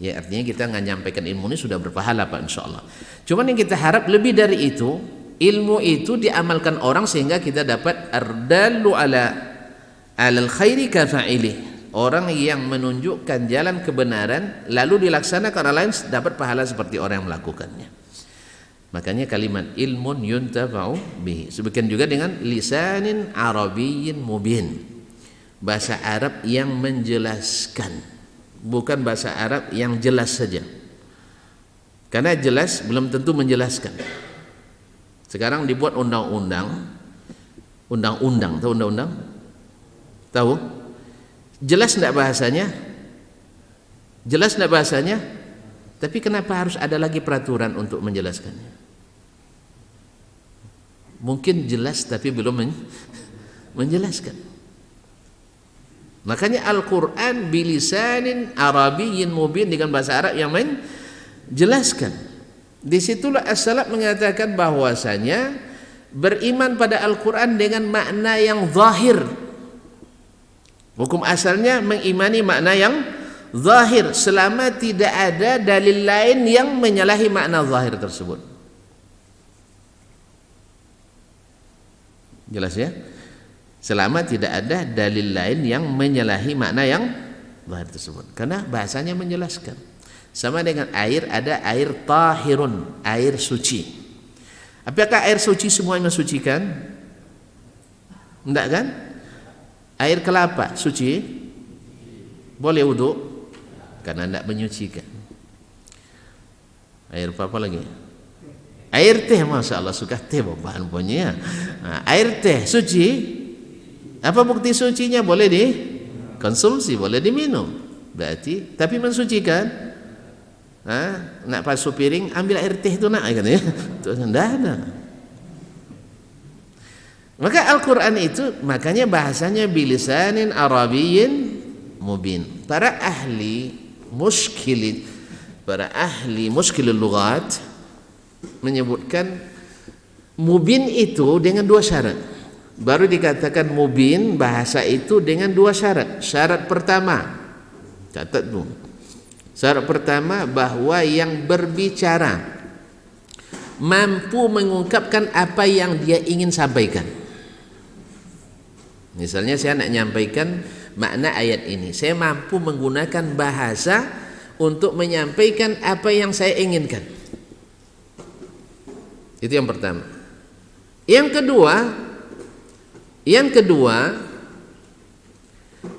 Ya, artinya kita menyampaikan ilmu ini sudah berpahala Pak, insyaallah. Cuman yang kita harap lebih dari itu, ilmu itu diamalkan orang sehingga kita dapat ardallu alal khairi kafa'ilih. Orang yang menunjukkan jalan kebenaran lalu dilaksanakan orang lain dapat pahala seperti orang yang melakukannya. Makanya kalimat ilmun yuntafa'u bihi. Sebagian juga dengan lisanin arabiyyin mubin. Bahasa Arab yang menjelaskan. Bukan bahasa Arab yang jelas saja. Karena jelas belum tentu menjelaskan. Sekarang dibuat undang-undang. Undang-undang, tahu undang-undang? Tahu? Jelas enggak bahasanya? Jelas enggak bahasanya? Tapi kenapa harus ada lagi peraturan untuk menjelaskannya? Mungkin jelas tapi belum menjelaskan. Makanya Al-Quran bilisanin arabiyyin mubin, dengan bahasa Arab yang menjelaskan. Disitulah as-salaf mengatakan bahwasanya beriman pada Al-Quran dengan makna yang zahir. Hukum asalnya mengimani makna yang zahir selama tidak ada dalil lain yang menyalahi makna zahir tersebut. Jelas ya? Selama tidak ada dalil lain yang menyalahi makna yang zahir tersebut. Karena bahasanya menjelaskan. Sama dengan air, ada air tahirun, air suci. Apakah air suci semuanya mensucikan? Enggak kan? Air kelapa suci? Boleh wudu? Karena tidak menyucikan. Air apa lagi? Air teh, masya Allah, suka teh bahan punya. Nah, air teh suci? Apa bukti sucinya? Boleh dikonsumsi, boleh diminum. Berarti, tapi mensucikan? Nak basuh piring, ambil air teh itu nak, kan ya? Itu tidak ada. Maka Al-Quran itu, makanya bahasanya bilisanin Arabiyyin mubin. Para ahli muskilil lughat menyebutkan mubin itu dengan dua syarat. Baru dikatakan mubin bahasa itu dengan dua syarat. Syarat pertama, catat dulu. Syarat pertama bahwa yang berbicara mampu mengungkapkan apa yang dia ingin sampaikan. Misalnya saya nak menyampaikan makna ayat ini, saya mampu menggunakan bahasa untuk menyampaikan apa yang saya inginkan. Itu yang pertama. Yang kedua,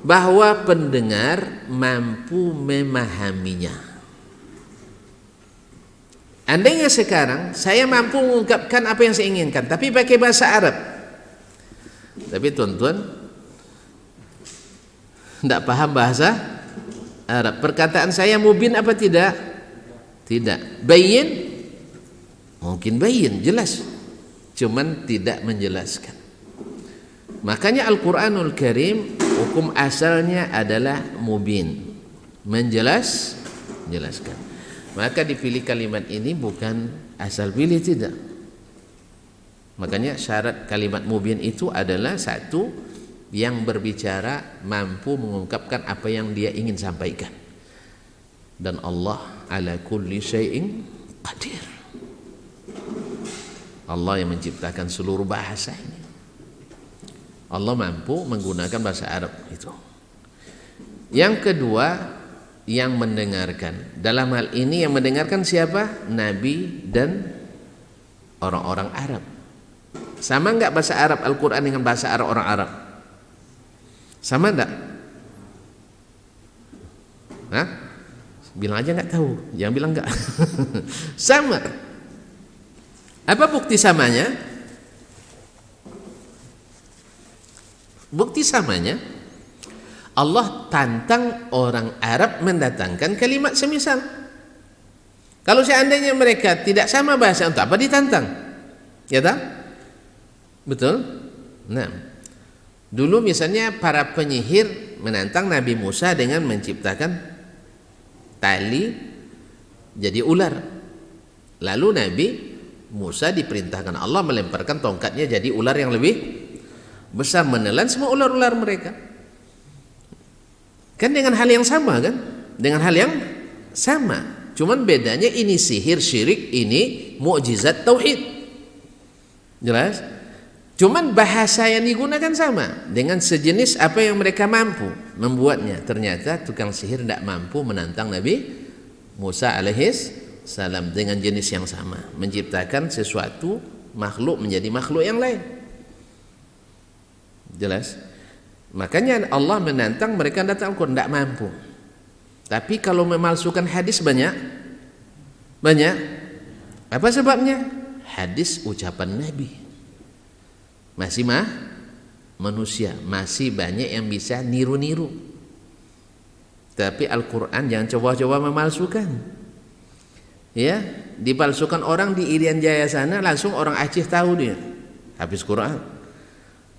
bahwa pendengar mampu memahaminya. Andainya sekarang saya mampu mengungkapkan apa yang saya inginkan, tapi pakai bahasa Arab, tapi tuan-tuan tidak paham bahasa Arab. Perkataan saya mubin apa tidak? Tidak. Bayyin? Mungkin bayyin, jelas. Cuman tidak menjelaskan. Makanya Al-Quranul Karim hukum asalnya adalah mubin, menjelaskan. Maka dipilih kalimat ini bukan asal pilih, tidak. Makanya syarat kalimat mubin itu adalah satu, yang berbicara mampu mengungkapkan apa yang dia ingin sampaikan. Dan Allah ala kulli syai'in qadir. Allah yang menciptakan seluruh bahasa ini. Allah mampu menggunakan bahasa Arab itu. Yang kedua, yang mendengarkan. Dalam hal ini yang mendengarkan siapa? Nabi dan orang-orang Arab. Sama enggak bahasa Arab Al-Quran dengan bahasa Arab orang Arab? Sama enggak? Bilang aja enggak tahu, jangan bilang enggak. Sama. Apa bukti samanya? Bukti samanya, Allah tantang orang Arab mendatangkan kalimat semisal. Kalau seandainya mereka tidak sama bahasa, untuk apa ditantang? Ya tak? Betul? Nah, dulu misalnya para penyihir menantang Nabi Musa dengan menciptakan tali jadi ular. Lalu Nabi Musa diperintahkan Allah melemparkan tongkatnya jadi ular yang lebih besar, menelan semua ular-ular mereka. Kan dengan hal yang sama kan? Dengan hal yang sama. Cuman bedanya ini sihir syirik, ini mukjizat tauhid. Jelas? Cuman bahasa yang digunakan sama, dengan sejenis apa yang mereka mampu membuatnya. Ternyata tukang sihir tidak mampu menantang Nabi Musa alaihis salam dengan jenis yang sama, menciptakan sesuatu makhluk menjadi makhluk yang lain. Jelas? Makanya Allah menantang mereka datang Al-Quran, tidak mampu. Tapi kalau memalsukan hadis banyak. Apa sebabnya? Hadis ucapan Nabi. Masih manusia, masih banyak yang bisa niru-niru. Tapi Al-Quran jangan coba-coba memalsukan. Ya, dipalsukan orang di Irian Jaya sana, langsung orang Aceh tahu dia habis Quran.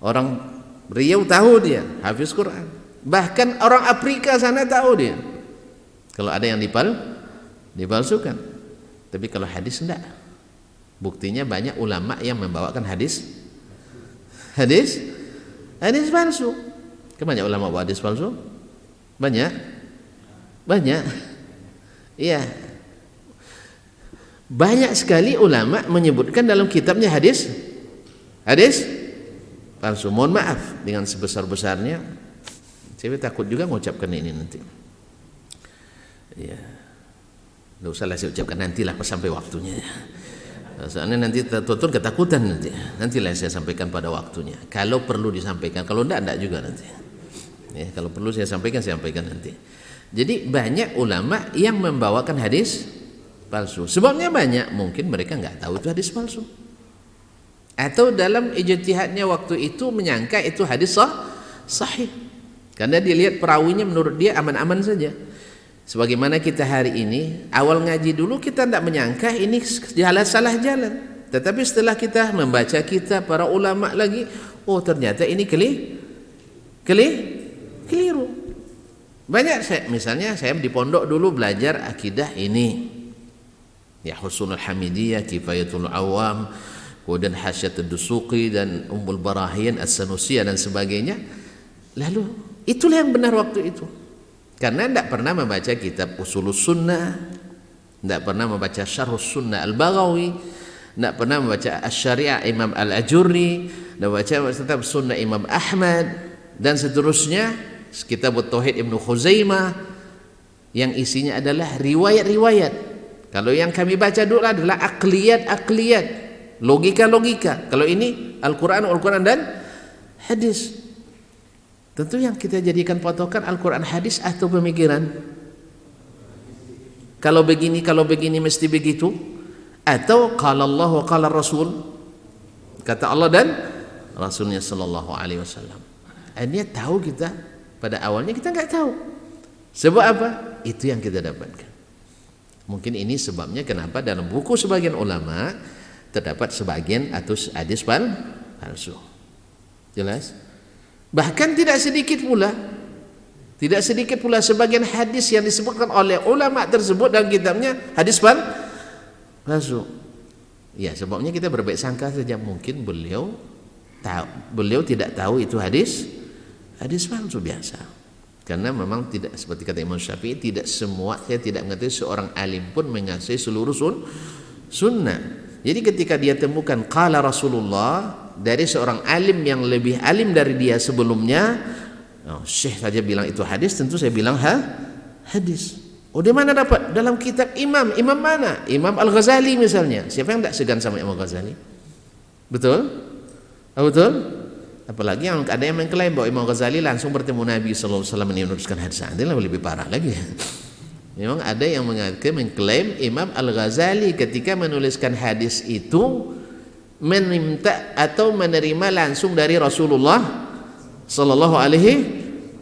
Orang Riau tahu dia hafiz Quran. Bahkan orang Afrika sana tahu dia. Kalau ada yang dipalsukan. Tapi kalau hadis enggak. Buktinya banyak ulama yang membawakan hadis palsu. Banyak ulama bawa hadis palsu? Banyak. Banyak. Iya. Banyak sekali ulama menyebutkan dalam kitabnya hadis palsu. Mohon maaf dengan sebesar-besarnya. Saya takut juga mengucapkan ini nanti. Ya. Nggak usahlah saya ucapkan, nantilah sampai waktunya. Soalnya nanti tuan-tuan ketakutan nanti. Nantilah saya sampaikan pada waktunya. Kalau perlu disampaikan, kalau enggak juga nanti. Ya, kalau perlu saya sampaikan nanti. Jadi banyak ulama yang membawakan hadis palsu. Sebabnya banyak, mungkin mereka nggak tahu itu hadis palsu. Atau dalam ijtihadnya waktu itu menyangka itu hadis sahih. Karena dia lihat perawinya menurut dia aman-aman saja. Sebagaimana kita hari ini, awal ngaji dulu kita tidak menyangka ini salah jalan. Tetapi setelah kita membaca kitab para ulama lagi, oh ternyata ini keliru. Banyak misalnya saya di pondok dulu belajar akidah ini. Ya Husnul Hamidiyah, Kifayatul Awam, kemudian Hasyiatud Dusuqi dan Ummul Barahin As-Sanusiyah dan sebagainya. Lalu itulah yang benar waktu itu. Karena tidak pernah membaca kitab Usulus Sunnah, tidak pernah membaca Syarhus Sunnah Al-Baghawi, tidak pernah membaca Asy-Syari'ah Imam Al-Ajurri, tidak baca kitab Sunnah Imam Ahmad dan seterusnya, kitab Tauhid Ibnu Khuzaimah yang isinya adalah riwayat-riwayat. Kalau yang kami baca dulu adalah akliyat, logika. Kalau ini Al-Quran dan hadis. Tentu yang kita jadikan patokan Al-Quran hadis atau pemikiran. Kalau begini mesti begitu. Atau qala Allah wa qala Rasul. Kata Allah dan Rasulnya sallallahu alaihi wasallam. Dia tahu kita pada awalnya kita nggak tahu. Sebab apa? Itu yang kita dapatkan. Mungkin ini sebabnya kenapa dalam buku sebagian ulama terdapat sebagian atau hadis palsu. Jelas? Bahkan tidak sedikit pula sebagian hadis yang disebutkan oleh ulama tersebut dalam kitabnya hadis palsu. Ya, sebabnya kita berbaik sangka saja, mungkin beliau tidak tahu itu hadis palsu biasa. Karena memang tidak seperti kata Imam Syafi'i, saya tidak mengetahui seorang alim pun menguasai seluruh sunnah. Jadi ketika dia temukan qala Rasulullah dari seorang alim yang lebih alim dari dia sebelumnya, Syekh saja bilang itu hadis, tentu saya bilang hadis. Oh, di mana dapat? Dalam kitab imam mana? Imam Al-Ghazali misalnya. Siapa yang tidak segan sama Imam Al-Ghazali? Betul? Betul? Apalagi ada yang mengklaim bahwa Imam Ghazali langsung bertemu Nabi sallallahu alaihi wasallam menuliskan hadis. Ini lebih parah lagi. Memang ada yang mengklaim Imam Al-Ghazali ketika menuliskan hadis itu meminta atau menerima langsung dari Rasulullah sallallahu alaihi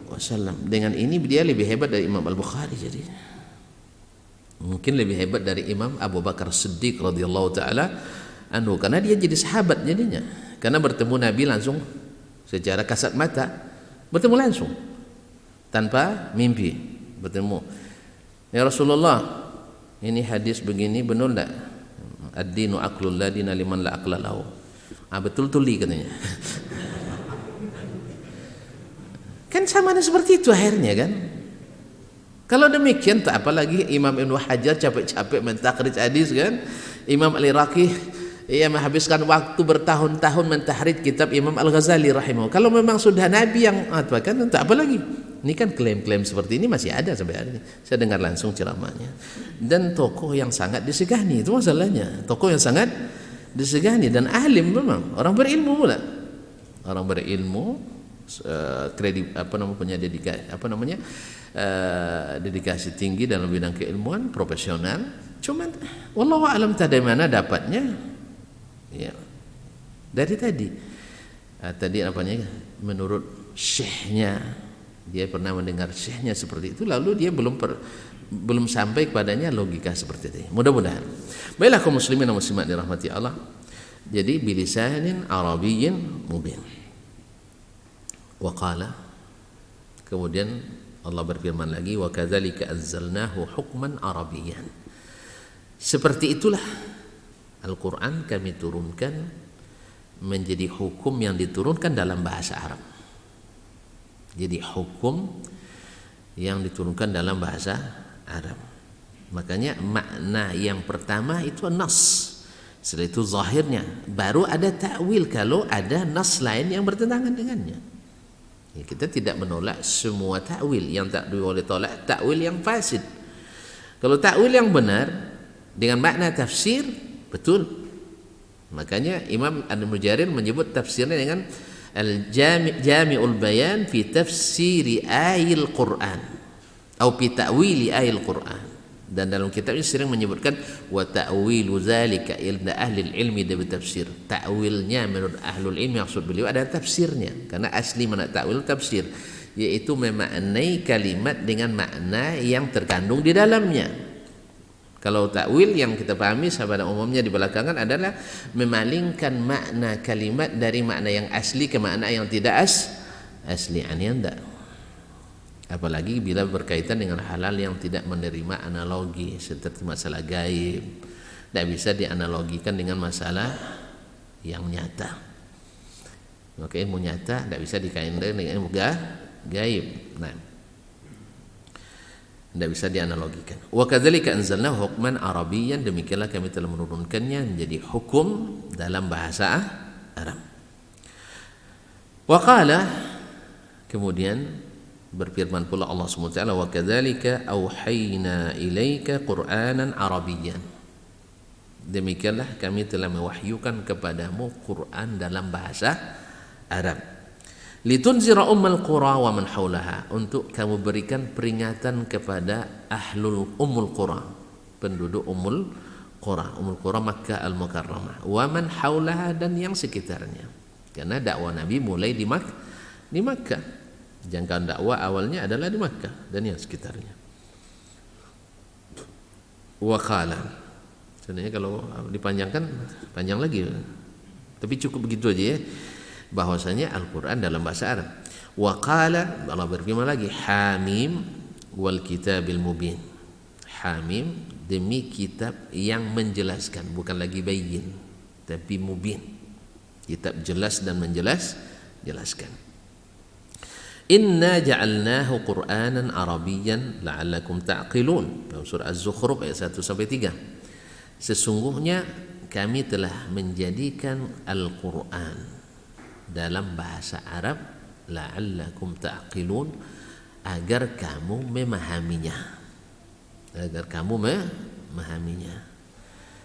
wasallam. Dengan ini dia lebih hebat dari Imam Al-Bukhari jadi. Mungkin lebih hebat dari Imam Abu Bakar Siddiq radhiyallahu taala anhu karena dia jadi sahabat jadinya. Karena bertemu Nabi langsung secara kasat mata, bertemu langsung tanpa mimpi, bertemu. Ya Rasulullah, ini hadis begini benar enggak? Ad-dinu aqlul la dina liman la aqla lahu. Betul tuli katanya. Kan sama seperti itu akhirnya kan. Kalau demikian tak apalagi Imam Ibnu Hajar capek-capek mentakhrij hadis kan. Imam Al-Iraqi ia menghabiskan waktu bertahun-tahun mentahrid kitab Imam Al-Ghazali rahimahullah. Kalau memang sudah Nabi yang kan tak apa lagi. Ini kan klaim-klaim seperti ini masih ada sampai hari ini. Saya dengar langsung ceramahnya. Dan tokoh yang sangat disegani, itu masalahnya. Tokoh yang sangat disegani dan alim memang, orang berilmu pula. Orang berilmu punya dedikasi tinggi dalam bidang keilmuan, profesional. Cuman wallahu alam dari mana dapatnya? Ya. Dari tadi menurut syekhnya, dia pernah mendengar syekhnya seperti itu, lalu dia belum sampai kepadanya logika seperti itu. Mudah-mudahan. Baiklah kaum muslimin dan muslimat dirahmati Allah. Jadi bilisanin arabiyyin mubin. Wa qala, kemudian Allah berfirman lagi, wa kadzalika anzalnahu hukman arabiyyan. Seperti itulah Al-Quran kami turunkan menjadi hukum yang diturunkan dalam bahasa Arab. Jadi hukum yang diturunkan dalam bahasa Arab. Makanya makna yang pertama itu nas. Setelah itu zahirnya, baru ada ta'wil kalau ada nas lain yang bertentangan dengannya. Ya, kita tidak menolak semua ta'wil yang tak boleh tolak, ta'wil yang fasid. Kalau ta'wil yang benar dengan makna tafsir betul. Makanya Imam Al-Mujarir menyebut tafsirnya dengan al-jami'ul bayan fi tafsiri ayil Qur'an atau fi ta'wili ayil Qur'an. Dan dalam kitabnya sering menyebutkan wa ta'wilu zalika inda ahli ilmi dan tafsir. Ta'wilnya menurut ahlul ilmi maksud beliau ada tafsirnya, karena asli makna ta'wil tafsir, yaitu memaknai kalimat dengan makna yang terkandung di dalamnya. Kalau ta'wil yang kita pahami pada umumnya di belakangan adalah memalingkan makna kalimat dari makna yang asli ke makna yang tidak asli. Aneh enggak? Apalagi bila berkaitan dengan hal-hal yang tidak menerima analogi, seperti masalah gaib, tidak bisa dianalogikan dengan masalah yang nyata. Maka ilmu nyata tidak bisa dikaitkan dengan ilmu gaib. Nah, tidak bisa dianalogikan. Wa kadzalika anzalnahu hukman arabiyyan, demikianlah kami telah menurunkannya menjadi hukum dalam bahasa Arab. Wa qala, kemudian berfirman pula Allah SWT, wa kadzalika auhayna ilaika qur'anan arabiyyan, demikianlah kami telah mewahyukan kepadamu Quran dalam bahasa Arab, litunzira ummal qura wa man haulaha, untuk kamu berikan peringatan kepada ahlul ummul qura, penduduk ummul qura Makkah al-Mukarramah, wa man haulaha, dan yang sekitarnya, karena dakwah Nabi mulai di Makkah. Jangkauan dakwah awalnya adalah di Makkah dan yang sekitarnya. Wa qala, sebenarnya kalau dipanjangkan panjang lagi, tapi cukup begitu aja ya, bahwasanya Al-Quran dalam bahasa Arab. Wa qala, Allah berfirman lagi, Hamim wal kitabil mubin. Hamim, demi kitab yang menjelaskan, bukan lagi bayyin tapi mubin, kitab jelas dan jelaskan. Inna ja'alnahu Qur'anan Arabiyyan la'allakum ta'qilun, dalam surah Az-Zukhruf ayat 1-3. Sesungguhnya kami telah menjadikan Al-Qur'an dalam bahasa Arab la'allakum ta'qilun, agar kamu memahaminya.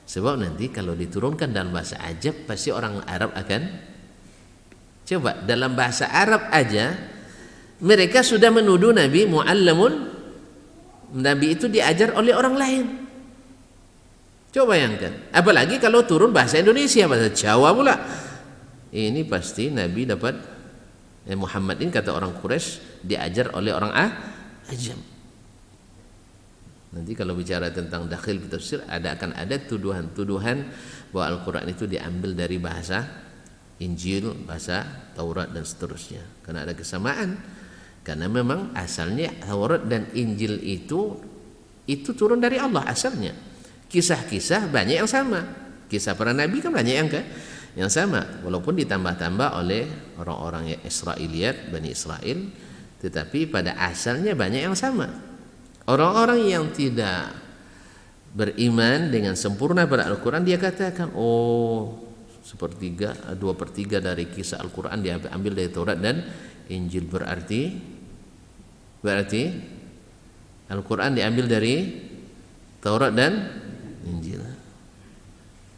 Sebab nanti kalau diturunkan dalam bahasa Ajab, pasti orang Arab akan coba dalam bahasa Arab aja mereka sudah menuduh Nabi mu'allamun, Nabi itu diajar oleh orang lain. Coba bayangkan, apalagi kalau turun bahasa Indonesia, bahasa Jawa pula. Ini pasti Nabi dapat Muhammad ini, kata orang Quraisy, diajar oleh orang Ajam. Nanti kalau bicara tentang dakhil tafsir, akan ada tuduhan-tuduhan bahwa Al-Quran itu diambil dari bahasa Injil, bahasa Taurat dan seterusnya. Karena ada kesamaan. Karena memang asalnya Taurat dan Injil itu turun dari Allah asalnya. Kisah-kisah banyak yang sama. Kisah para nabi kan banyak yang sama, walaupun ditambah-tambah oleh orang-orang yang Israiliyat, Bani Israel, tetapi pada asalnya banyak yang sama. Orang-orang yang tidak beriman dengan sempurna pada Al-Quran, dia katakan, oh, 2/3 dari kisah Al-Quran diambil dari Taurat dan Injil, berarti Al-Quran diambil dari Taurat dan Injil.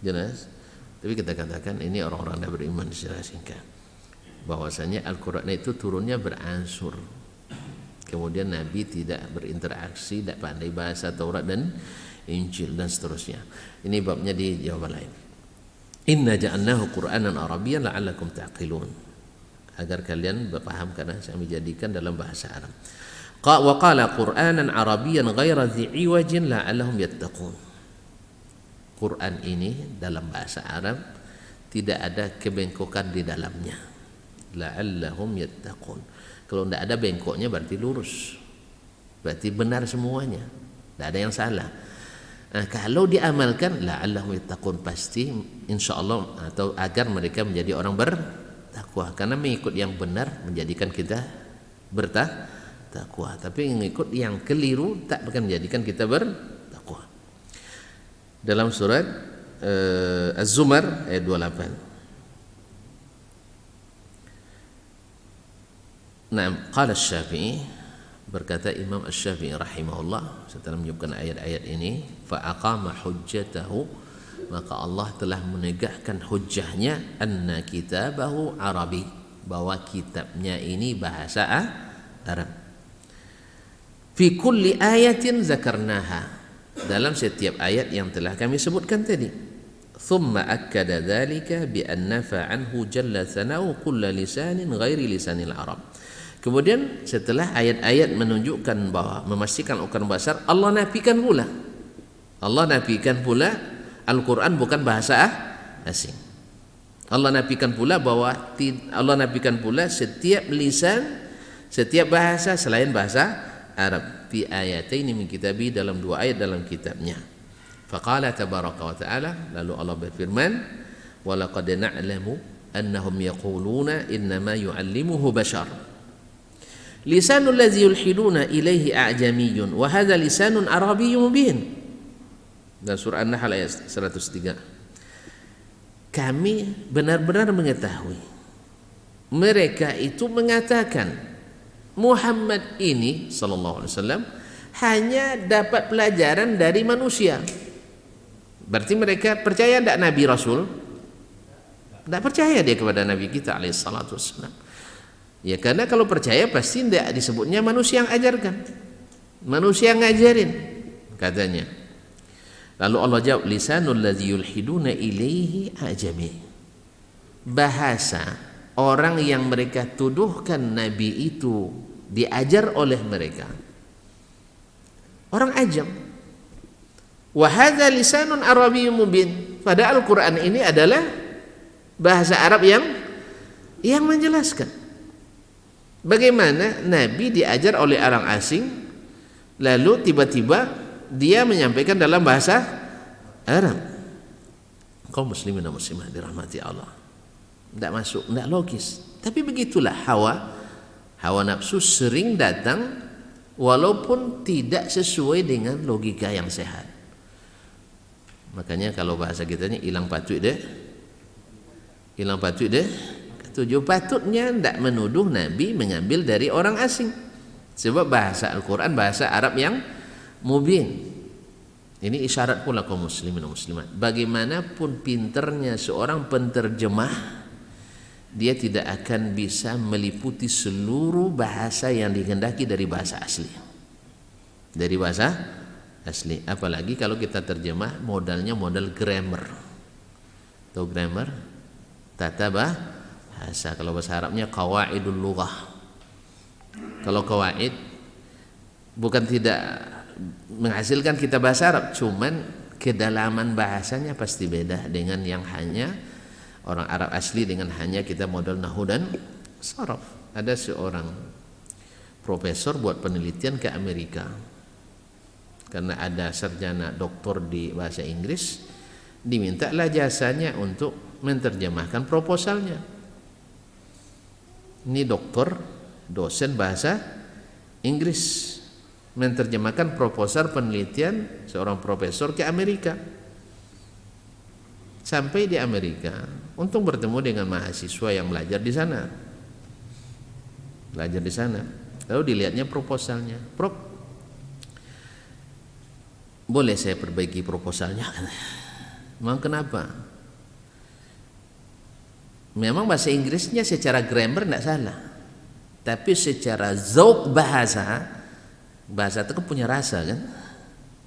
Jelas? Tapi kita katakan ini orang-orang yang beriman secara singkat, bahwasanya Al-Quran itu turunnya beransur. Kemudian Nabi tidak berinteraksi, tidak pandai bahasa Taurat dan Injil dan seterusnya. Ini babnya di jawaban lain. Inna ja'alnahu Qur'anan Arabiyyan la'allakum ta'qilun, agar kalian berpaham, karena kami jadikan dalam bahasa Arab. Wa qala Qur'anan Arabiyyan ghaira dhi iwajin la'allahum yattaqun. Quran ini dalam bahasa Arab tidak ada kebengkokan di dalamnya. La'allahum yattaqun. Kalau tidak ada bengkoknya berarti lurus, berarti benar semuanya, tidak ada yang salah. Nah, kalau diamalkan la'allahum yattaqun, pasti insyaallah, atau agar mereka menjadi orang bertakwa, karena mengikut yang benar menjadikan kita bertakwa. Tapi mengikut yang keliru tak akan menjadikan kita bertakwa. Dalam surat Az-Zumar ayat 28. Nah, qala Asy-Syafi'i, berkata Imam Asy-Syafi'i rahimahullah setelah menyebutkan ayat-ayat ini, fa aqama hujjatahu, maka Allah telah menegakkan hujjahnya, anna kitabahu Arabi, bahwa kitabnya ini bahasa Arab. Fi kulli ayatin zakarnaha, dalam setiap ayat yang telah kami sebutkan tadi. Thumma akkada dzalika bi anna fa'anhu jalla thanau kulla lisanin ghairi lisanil Arab. Kemudian setelah ayat-ayat menunjukkan bahwa memastikan ukuran besar, Allah nafikan pula Al-Quran bukan bahasa asing. Allah nafikan pula setiap lisan, setiap bahasa selain bahasa Arab. Fi ayataini min kitabi, dalam dua ayat dalam kitabnya. Faqala tabaraka wa ta'ala, lalu Allah berfirman, wa laqad na'lamu annahum yaquluna innama yu'allimuhu bashar. Lisanul ladzi yulhiduna ilaihi a'jamiyyun wa hadza lisanun arabiyyun mubin. Dan surah An-Nahl ayat 103. Kami benar-benar mengetahui mereka itu mengatakan Muhammad ini sallallahu alaihi wasallam hanya dapat pelajaran dari manusia. Berarti mereka percaya tidak Nabi Rasul? Tidak percaya dia kepada Nabi kita alaihi salatu wassalam. Ya, karena kalau percaya pasti tidak disebutnya manusia yang ajarkan, manusia yang ngajarin katanya. Lalu Allah jawab, lisanul ladzi yulhiduna ilaihi ajami, bahasa orang yang mereka tuduhkan Nabi itu diajar oleh mereka orang ajam. Wa hadza lisanun arabiyyun mubin, padahal Al-Quran ini adalah bahasa Arab yang menjelaskan. Bagaimana Nabi diajar oleh orang asing, lalu tiba-tiba dia menyampaikan dalam bahasa Arab. Kaum muslimin dan muslimah dirahmati Allah, tidak masuk, tidak logis. Tapi begitulah hawa nafsu sering datang walaupun tidak sesuai dengan logika yang sehat. Makanya kalau bahasa kita ini hilang patut deh. Tujuh patutnya tidak menuduh Nabi mengambil dari orang asing, sebab bahasa Al-Quran bahasa Arab yang mubin. Ini isyarat pula kaum muslimin dan muslimat, bagaimanapun pinternya seorang penterjemah, dia tidak akan bisa meliputi seluruh bahasa yang dikehendaki dari bahasa asli. Apalagi kalau kita terjemah modalnya modal grammar. Tahu grammar? Tata bahasa. Kalau bahasa Arabnya qawaidul lughah. Kalau qawaid bukan tidak menghasilkan kita bahasa Arab, cuman kedalaman bahasanya pasti beda dengan yang hanya orang Arab asli, dengan hanya kita modal nahwu dan sharaf. Ada seorang profesor buat penelitian ke Amerika karena ada sarjana doktor di bahasa Inggris, dimintalah jasanya untuk menerjemahkan proposalnya. Ini doktor, dosen bahasa Inggris, menerjemahkan proposal penelitian seorang profesor ke Amerika. Sampai di Amerika, untung bertemu dengan mahasiswa yang belajar di sana. Lalu dilihatnya proposalnya. Prof, boleh saya perbaiki proposalnya? Memang kenapa? Memang bahasa Inggrisnya secara grammar tidak salah, tapi secara zauq bahasa itu kan punya rasa kan?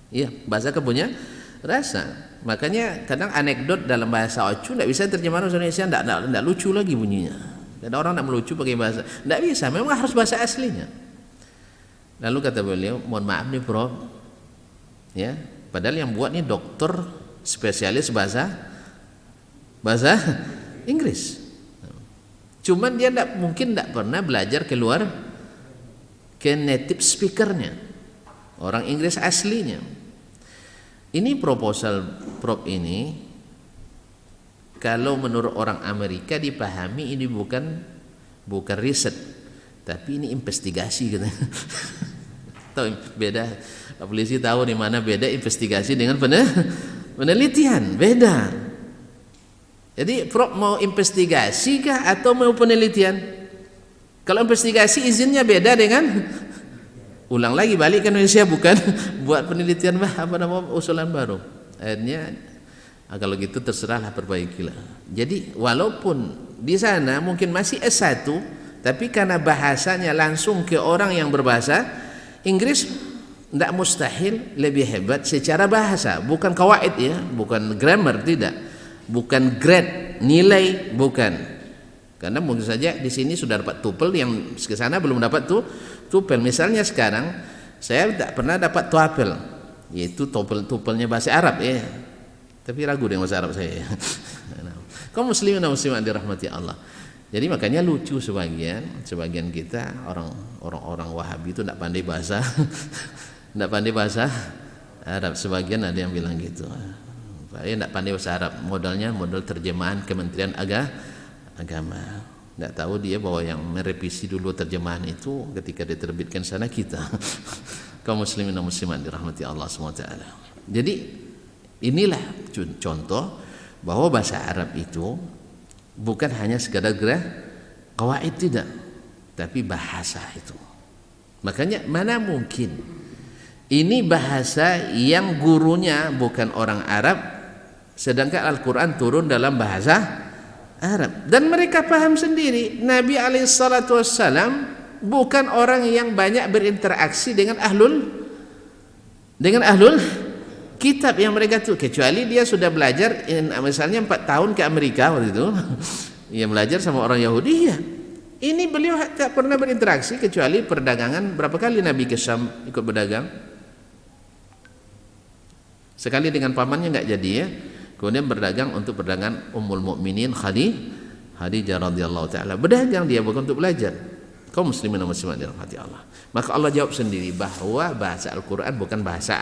Iya, bahasa kan punya rasa. Makanya kadang anekdot dalam bahasa Ocu tidak bisa terjemahan bahasa Indonesia, tidak lucu lagi bunyinya. Ada orang tidak melucu pakai bahasa, tidak bisa. Memang harus bahasa aslinya. Lalu kata beliau, mohon maaf nih Prof, ya, padahal yang buat nih dokter spesialis bahasa Inggris. Cuman dia mungkin tidak pernah belajar keluar ke native speakernya, orang Inggris aslinya. Ini proposal Prof ini, kalau menurut orang Amerika dipahami ini bukan riset, Tapi ini investigasi katanya. Tahu beda, polisi tahu di mana beda investigasi dengan penelitian, beda. Jadi Prof mau investigasi kah atau mau penelitian? Kalau investigasi izinnya beda dengan ulang lagi balik ke Indonesia, bukan buat penelitian usulan baru. Akhirnya kalau gitu terserahlah, perbaikilah. Jadi walaupun di sana mungkin masih S1, tapi karena bahasanya langsung ke orang yang berbahasa Inggris, tidak mustahil lebih hebat secara bahasa, bukan kawaid ya, bukan grammar, tidak, bukan grade, nilai, bukan. Karena mungkin saja di sini sudah dapat TOEFL, yang ke sana belum dapat TOEFL. Misalnya sekarang saya tidak pernah dapat TOEFL, yaitu TOEFL-nya bahasa Arab ya. Tapi ragu dengan bahasa Arab saya. Kaum muslimin dan muslimat dirahmati Allah. Jadi makanya lucu sebagian kita orang Wahabi itu tidak pandai bahasa tidak pandai bahasa Arab. Sebagian ada yang bilang gitu. Saya tidak pandai bahasa Arab. Modal terjemahan Kementerian Agama. Tidak tahu dia bahwa yang merevisi dulu terjemahan itu ketika diterbitkan sana kita. Kaum muslimin dan muslimat dirahmati Allah SWT. Jadi inilah contoh bahwa bahasa Arab itu bukan hanya sekadar qawaid, tidak, tapi bahasa itu. Makanya mana mungkin ini bahasa yang gurunya bukan orang Arab, sedangkan Al-Quran turun dalam bahasa Arab, dan mereka paham sendiri. Nabi SAW bukan orang yang banyak berinteraksi dengan ahlul kitab yang mereka tuh, kecuali dia sudah belajar misalnya 4 tahun ke Amerika waktu itu. Ia belajar sama orang Yahudi ya. Ini beliau tak pernah berinteraksi kecuali perdagangan. Berapa kali Nabi ke Syam ikut berdagang? Sekali dengan pamannya nggak jadi ya. Kemudian berdagang untuk perdagangan Ummul Mukminin Khadijah radhiyallahu taala. Berdagang dia bukan untuk belajar. Kaum muslimin dan muslimat dirahmati Allah. Maka Allah jawab sendiri bahwa bahasa Al-Qur'an bukan bahasa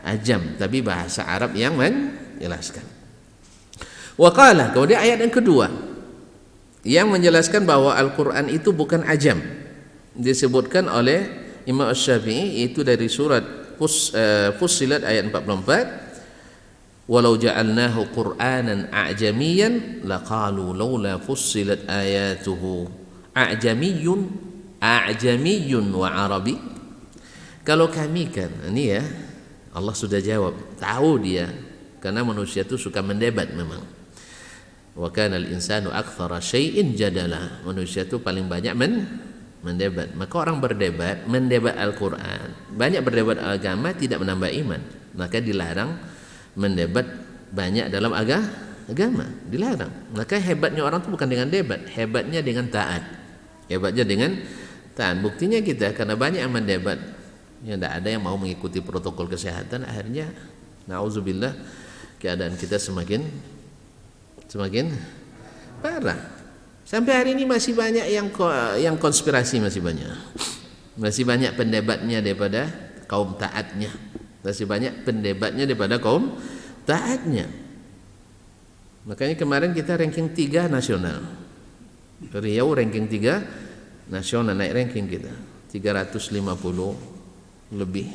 ajam, tapi bahasa Arab yang menjelaskan. Wa qala, kemudian ayat yang kedua yang menjelaskan bahwa Al-Quran itu bukan ajam, disebutkan oleh Imam Asy-Syafi'i, itu dari surat Fussilat ayat 44. Walau ja'alnahu Qur'anan a'jamiyan laqalu laula fussilat ayatuhu a'jamiyyun wa arabi. Kalau kami kan ini ya, Allah sudah jawab, tahu dia, karena manusia itu suka mendebat memang. Wa kana al-insanu aktsara syai'in jadala. Manusia itu paling banyak mendebat. Maka orang mendebat Al-Qur'an, banyak berdebat agama tidak menambah iman. Maka dilarang mendebat banyak dalam agama, dilarang. Maka hebatnya orang itu bukan dengan debat, hebatnya dengan taat. Hebatnya dengan taat. Buktinya kita karena banyak yang mendebat, ya tidak ada yang mau mengikuti protokol kesehatan, akhirnya na'udzubillah keadaan kita semakin parah. Sampai hari ini masih banyak yang konspirasi, masih banyak pendebatnya daripada kaum taatnya, masih banyak pendebatnya daripada kaum taatnya. Makanya kemarin kita ranking 3 nasional, Riau ranking 3 nasional, naik ranking kita 350 lebih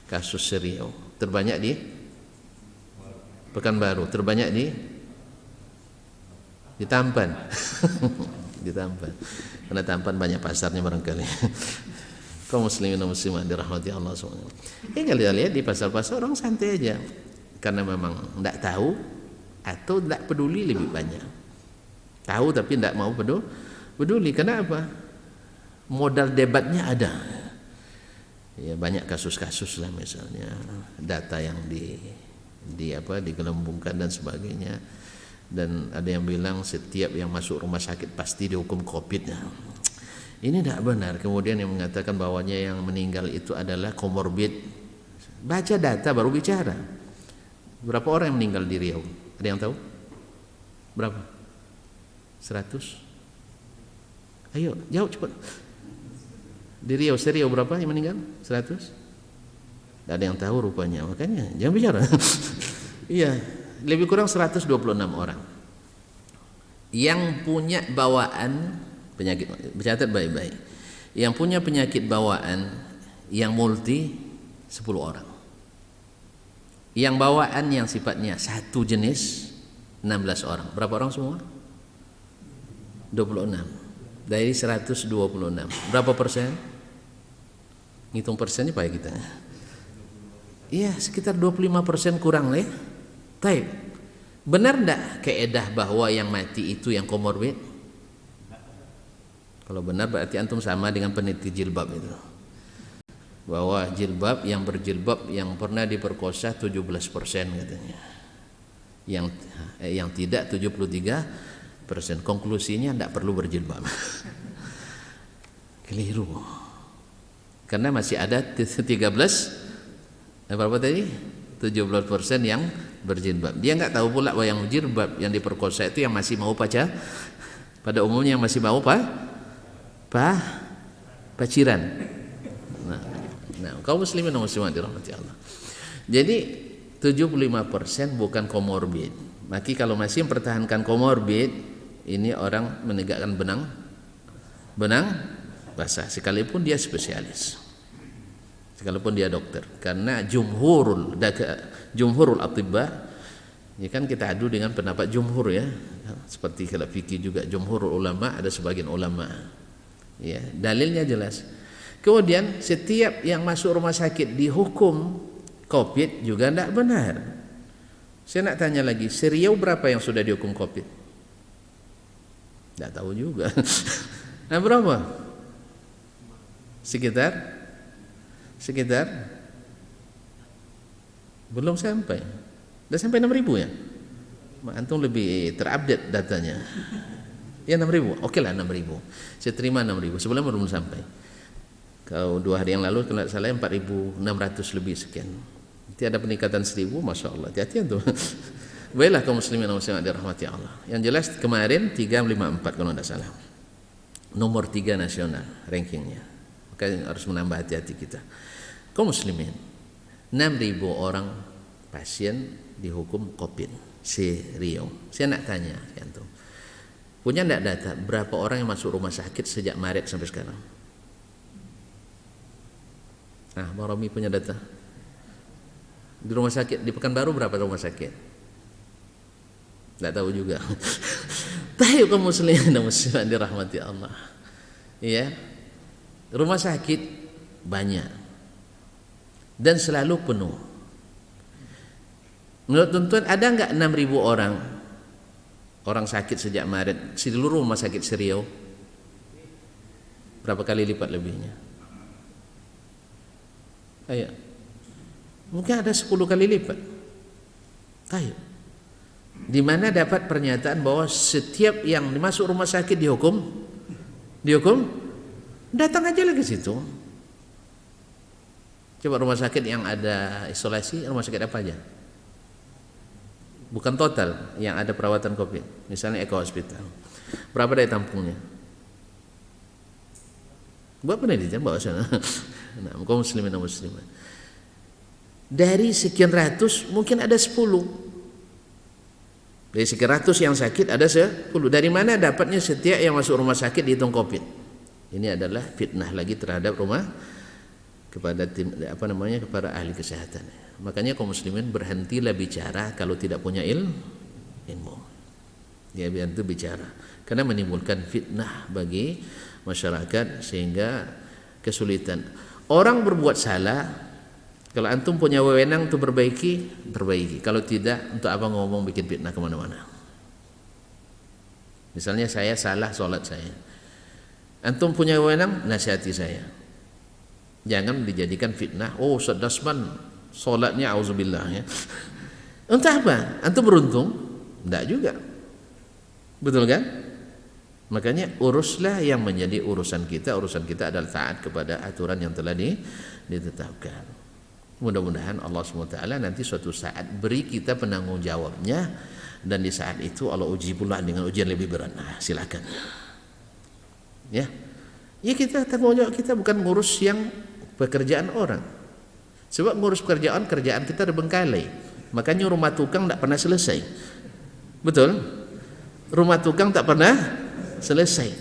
kasus Riau, terbanyak di Pekanbaru, terbanyak di Tampan. Di Tampan. Karena Tampan banyak pasarnya barangkali. Kaum muslimin dan muslimat dirahmati Allah SWT. Kalian lihat di pasar-pasar orang santai aja, karena memang tidak tahu atau tidak peduli lebih banyak. Tahu tapi tidak mau peduli. Kenapa? Modal debatnya ada. Ya, banyak kasus-kasus lah, misalnya data yang digelembungkan dan sebagainya. Dan ada yang bilang setiap yang masuk rumah sakit pasti dihukum COVID. Ini tidak benar. Kemudian yang mengatakan bahwanya yang meninggal itu adalah komorbid. Baca data baru bicara. Berapa orang yang meninggal di Riau? Ada yang tahu? Berapa? 100? Ayo jawab cepat. Di Riau, Seriau berapa yang meninggal? 100? Tidak ada yang tahu rupanya. Makanya jangan bicara. Iya, lebih kurang 126 orang yang punya bawaan penyakit. Catat baik-baik. Yang punya penyakit bawaan yang multi 10 orang. Yang bawaan yang sifatnya satu jenis 16 orang. Berapa orang semua? 26. Dari 126. Berapa persen? Ngitung persennya payah kita. Iya, sekitar 25% kurang lah ya. Taib. Benar enggak keedah bahwa yang mati itu yang komorbid? Kalau benar berarti antum sama dengan peneliti jilbab itu. Bahwa jilbab yang berjilbab yang pernah diperkosa 17% katanya. Yang tidak 73%. Konklusinya tidak perlu berjilbab. Keliru. Karena masih ada 13 berapa tadi? 17% yang berjilbab. Dia enggak tahu pula bahwa yang jilbab yang diperkosa itu yang masih mau pacar. Pada umumnya yang masih mau paciran. Nah, kaum muslimin dan muslimat dirahmati Allah. Jadi 75% bukan komorbid. Maka kalau masih mempertahankan komorbid, ini orang menegakkan benang basah sekalipun dia spesialis. Sekalipun dia dokter. Karena jumhurul atibba, ya kan kita adu dengan pendapat jumhur ya. Seperti kalau fikih juga jumhurul ulama, ada sebagian ulama. Ya, dalilnya jelas. Kemudian setiap yang masuk rumah sakit dihukum COVID juga tidak benar. Saya nak tanya lagi, Seriau berapa yang sudah dihukum COVID? Tidak tahu juga. Nah, berapa? Sekitar belum sampai. Sudah sampai 6.000 ya? Antum lebih terupdate datanya. Ya 6.000. Oke lah 6.000. Saya terima 6.000. Sebelum belum sampai. Kalau 2 hari yang lalu kalau salah 4.600 lebih sekian. Nanti ada peningkatan 1.000, Masya Allah. Hati-hati tuh. Baiklah kaum muslimin dan muslimat dirahmati Allah. Yang jelas kemarin 354 kalau tidak salah. Nomor 3 nasional rankingnya. Maka harus menambah hati-hati kita. Kaum muslimin, 6.000 orang pasien dihukum COVID Seriau. Saya nak tanya antum. Punya enggak data berapa orang yang masuk rumah sakit sejak Maret sampai sekarang? Nah, Bang Romi punya data. Di rumah sakit di Pekanbaru berapa rumah sakit? Enggak tahu juga. Tahu kaum muslimin dan muslimat dirahmati Allah. Ya. Rumah sakit banyak dan selalu penuh. Menurut tuan ada enggak 6.000 orang sakit sejak Maret seluruh rumah sakit Seriau? Berapa kali lipat lebihnya? Ayo. Mungkin ada 10 kali lipat. Ayo. Di mana dapat pernyataan bahwa setiap yang masuk rumah sakit dihukum? Datang aja lagi situ. Coba rumah sakit yang ada isolasi, rumah sakit apa aja? Bukan total yang ada perawatan COVID. Misalnya Eko Hospital. Berapa daya tampungnya? Buat penelitian bawa sana. Nah, kaum muslimin dan muslimat. Dari sekian ratus mungkin ada 10. Dari sekian ratus yang sakit ada 10. Dari mana dapatnya setiap yang masuk rumah sakit dihitung COVID? Ini adalah fitnah lagi terhadap kepada kepada ahli kesehatan. Makanya kaum muslimin berhentilah bicara kalau tidak punya ilmu. Dia bantu bicara karena menimbulkan fitnah bagi masyarakat sehingga kesulitan. Orang berbuat salah, kalau antum punya wewenang untuk perbaiki. Kalau tidak, untuk apa ngomong bikin fitnah kemana-mana? Misalnya saya salah sholat saya, antum punya wewenang nasihati saya. Jangan dijadikan fitnah. Oh, Ustaz Dasman sholatnya auzubillah ya. Entah apa? Antum beruntung? Tidak juga. Betul kan? Makanya uruslah yang menjadi urusan kita. Urusan kita adalah taat kepada aturan yang telah ditetapkan. Mudah-mudahan Allah SWT nanti suatu saat beri kita penanggung jawabnya, dan di saat itu Allah uji pula dengan ujian lebih berat. Nah, silakan. Ya, kita tanggung jawab kita bukan ngurus yang pekerjaan orang. Sebab ngurus kerjaan kita terbengkalai. Makanya rumah tukang tak pernah selesai. Betul? Rumah tukang tak pernah selesai.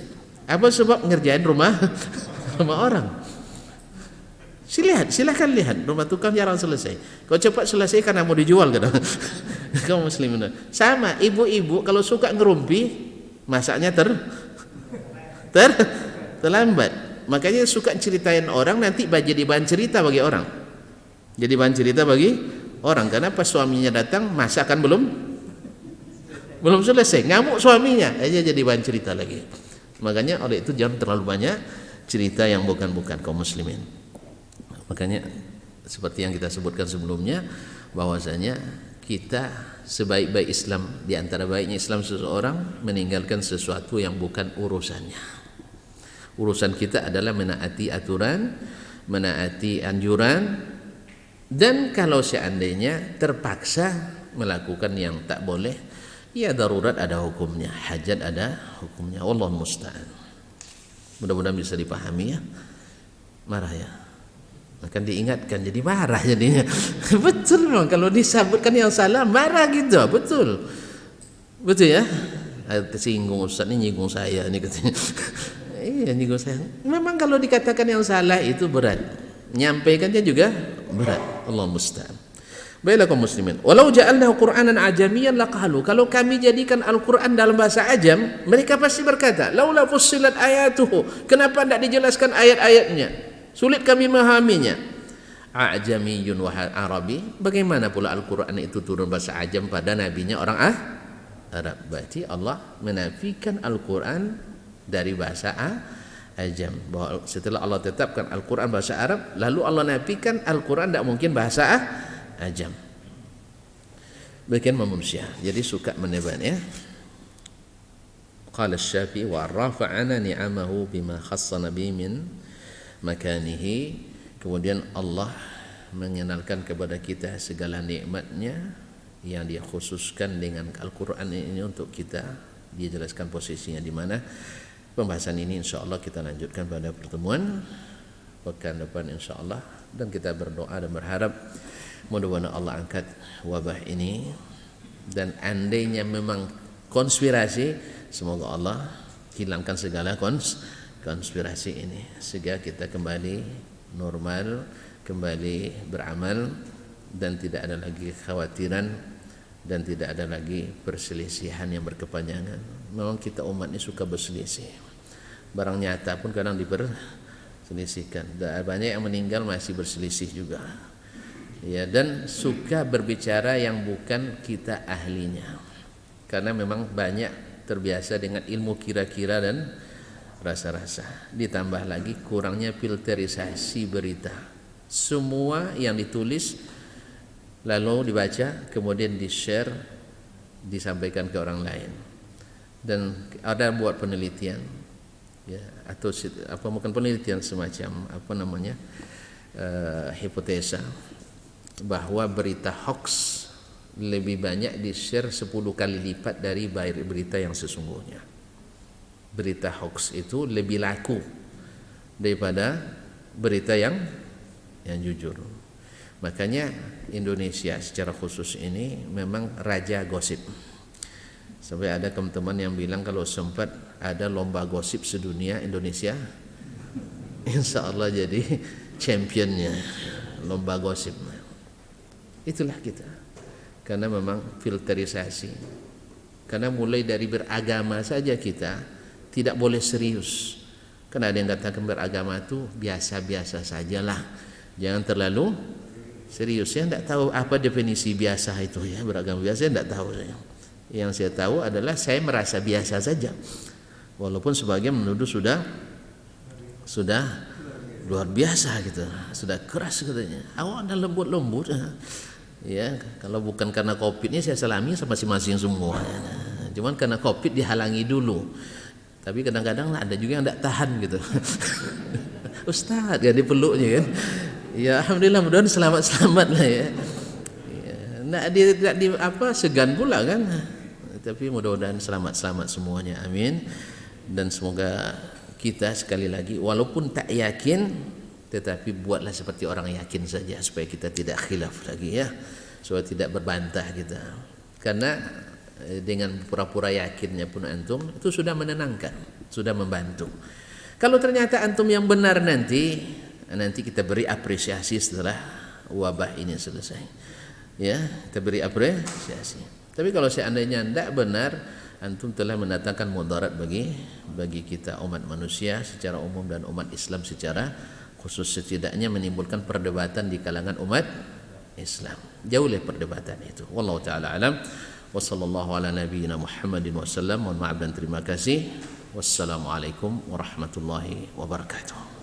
Apa sebab ngerjain rumah sama orang. Silahkan lihat rumah tukang jarang selesai. Kalau cepat selesai karena mau dijual kadang. Kaum muslimin. Sama ibu-ibu kalau suka ngerumpi, masaknya terlambat. Makanya suka ceritain orang, nanti jadi bahan cerita bagi orang. Jadi bahan cerita bagi orang karena pas suaminya datang masakan belum selesai, ngamuk suaminya aja jadi bahan cerita lagi. Makanya oleh itu jangan terlalu banyak cerita yang bukan-bukan kaum muslimin. Makanya seperti yang kita sebutkan sebelumnya bahwasanya kita sebaik-baik Islam, di antara baiknya Islam seseorang meninggalkan sesuatu yang bukan urusannya. Urusan kita adalah menaati aturan, menaati anjuran, dan kalau seandainya terpaksa melakukan yang tak boleh, ya darurat ada hukumnya, hajat ada hukumnya. Wallahu musta'an. Mudah-mudahan bisa dipahami ya. Marah ya, akan diingatkan jadi marah jadinya. Betul memang kalau disebutkan yang salah marah gitu, betul ya. Tersinggung Ustaz ini, nyinggung saya ini katanya. Iya, nyinggung saya. Memang kalau dikatakan yang salah itu berat, nyampaikannya juga berat. Allah musta'an. Baiklah kaum muslimin, walau ja'alnahu Qur'anan ajamiyan laqalu, kalau kami jadikan Al-Qur'an dalam bahasa ajam, mereka pasti berkata, laula fussilat ayatuhu, kenapa tidak dijelaskan ayat-ayatnya? Sulit kami memahaminya. Ajamiyun wa Arabi, bagaimana pula Al-Qur'an itu turun bahasa ajam pada nabinya orang Arab? Berarti Allah menafikan Al-Qur'an dari bahasa ajam. Bahwa setelah Allah tetapkan Al-Qur'an bahasa Arab, lalu Allah nafikan Al-Qur'an tidak mungkin bahasa ajam. Bagian manusia jadi suka meneban ya. Qala Asy-Syafi'i wa rafa'ana ni'amahu bima khassana bi min makanihi. Kemudian Allah mengenalkan kepada kita segala nikmatnya yang dia khususkan dengan Al-Qur'an ini untuk kita. Dia jelaskan posisinya di mana. Pembahasan ini insyaallah kita lanjutkan pada pertemuan pekan depan insyaallah, dan kita berdoa dan berharap mudah-mudahan Allah angkat wabah ini, dan andainya memang konspirasi, semoga Allah hilangkan segala konspirasi ini sehingga kita kembali normal, kembali beramal, dan tidak ada lagi kekhawatiran dan tidak ada lagi perselisihan yang berkepanjangan. Memang kita umat ini suka berselisih, barang nyata pun kadang diperselisihkan, dan banyak yang meninggal masih berselisih juga ya, dan suka berbicara yang bukan kita ahlinya, karena memang banyak terbiasa dengan ilmu kira-kira dan rasa-rasa, ditambah lagi kurangnya filterisasi berita. Semua yang ditulis lalu dibaca kemudian di-share, disampaikan ke orang lain, dan ada buat penelitian ya, atau apa bukan penelitian, semacam apa namanya hipotesa bahwa berita hoax lebih banyak di-share 10 kali lipat dari berita yang sesungguhnya. Berita hoax itu lebih laku daripada berita yang jujur. Makanya Indonesia secara khusus ini memang raja gosip. Sampai ada teman-teman yang bilang kalau sempat ada lomba gosip sedunia, Indonesia insya Allah jadi championnya lomba gosip. Itulah kita, karena memang filterisasi, karena mulai dari beragama saja kita tidak boleh serius, karena ada yang katakan beragama itu biasa-biasa sajalah, jangan terlalu serius. Saya tidak tahu apa definisi biasa itu ya, beragama biasa saya tidak tahu saya. Yang saya tahu adalah saya merasa biasa saja, walaupun sebagian menuduh sudah luar biasa gitu, sudah keras katanya, awak ada lembut-lembut ya. Kalau bukan karena Covid ini saya selami sama masing-masing semua, cuman karena Covid dihalangi dulu, tapi kadang-kadang ada juga yang tidak tahan gitu. Ustaz ya dipeluknya kan ya, alhamdulillah mudah-mudahan selamat-selamat lah ya. Tidak di apa segan pula kan, tapi mudah-mudahan selamat-selamat semuanya, amin. Dan semoga kita sekali lagi walaupun tak yakin, tetapi buatlah seperti orang yakin saja, supaya kita tidak khilaf lagi ya, supaya tidak berbantah kita. Karena dengan pura-pura yakinnya pun antum itu sudah menenangkan, sudah membantu. Kalau ternyata antum yang benar nanti kita beri apresiasi setelah wabah ini selesai. Ya, kita beri apresiasi. Tapi kalau seandainya tidak benar, antum telah mendatangkan mudarat bagi kita umat manusia secara umum dan umat Islam secara khusus, setidaknya menimbulkan perdebatan di kalangan umat Islam. Jauhlah perdebatan itu. Wallahu taala alam. Wa sallallahu ala nabiyyina Muhammadin wa sallam. Mohon maaf dan terima kasih. Wassalamualaikum warahmatullahi wabarakatuh.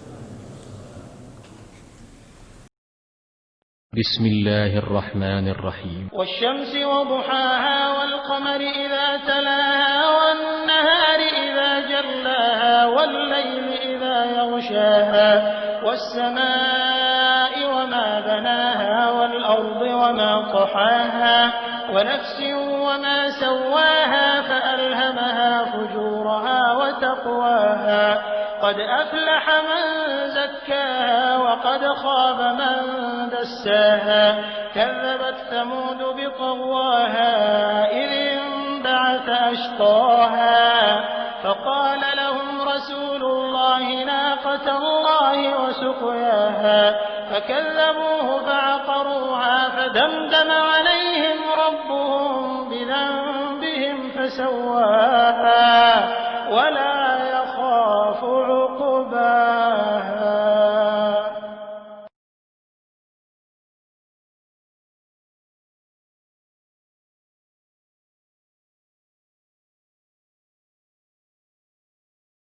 بسم الله الرحمن الرحيم والشمس وضحاها والقمر إذا تلاها والنهار إذا جلاها والليل إذا يغشاها والسماء وما بناها والأرض وما طحاها ونفس وما سواها فألهمها فجورها وتقواها قد أفلح من زكاها وقد خاب من دساها كذبت ثمود بطغواها إذ انبعث أشقاها فقال لهم رسول الله ناقة الله وسقياها فكذبوه فعقروها فدمدم عليهم ربهم بذنبهم فسواها ولا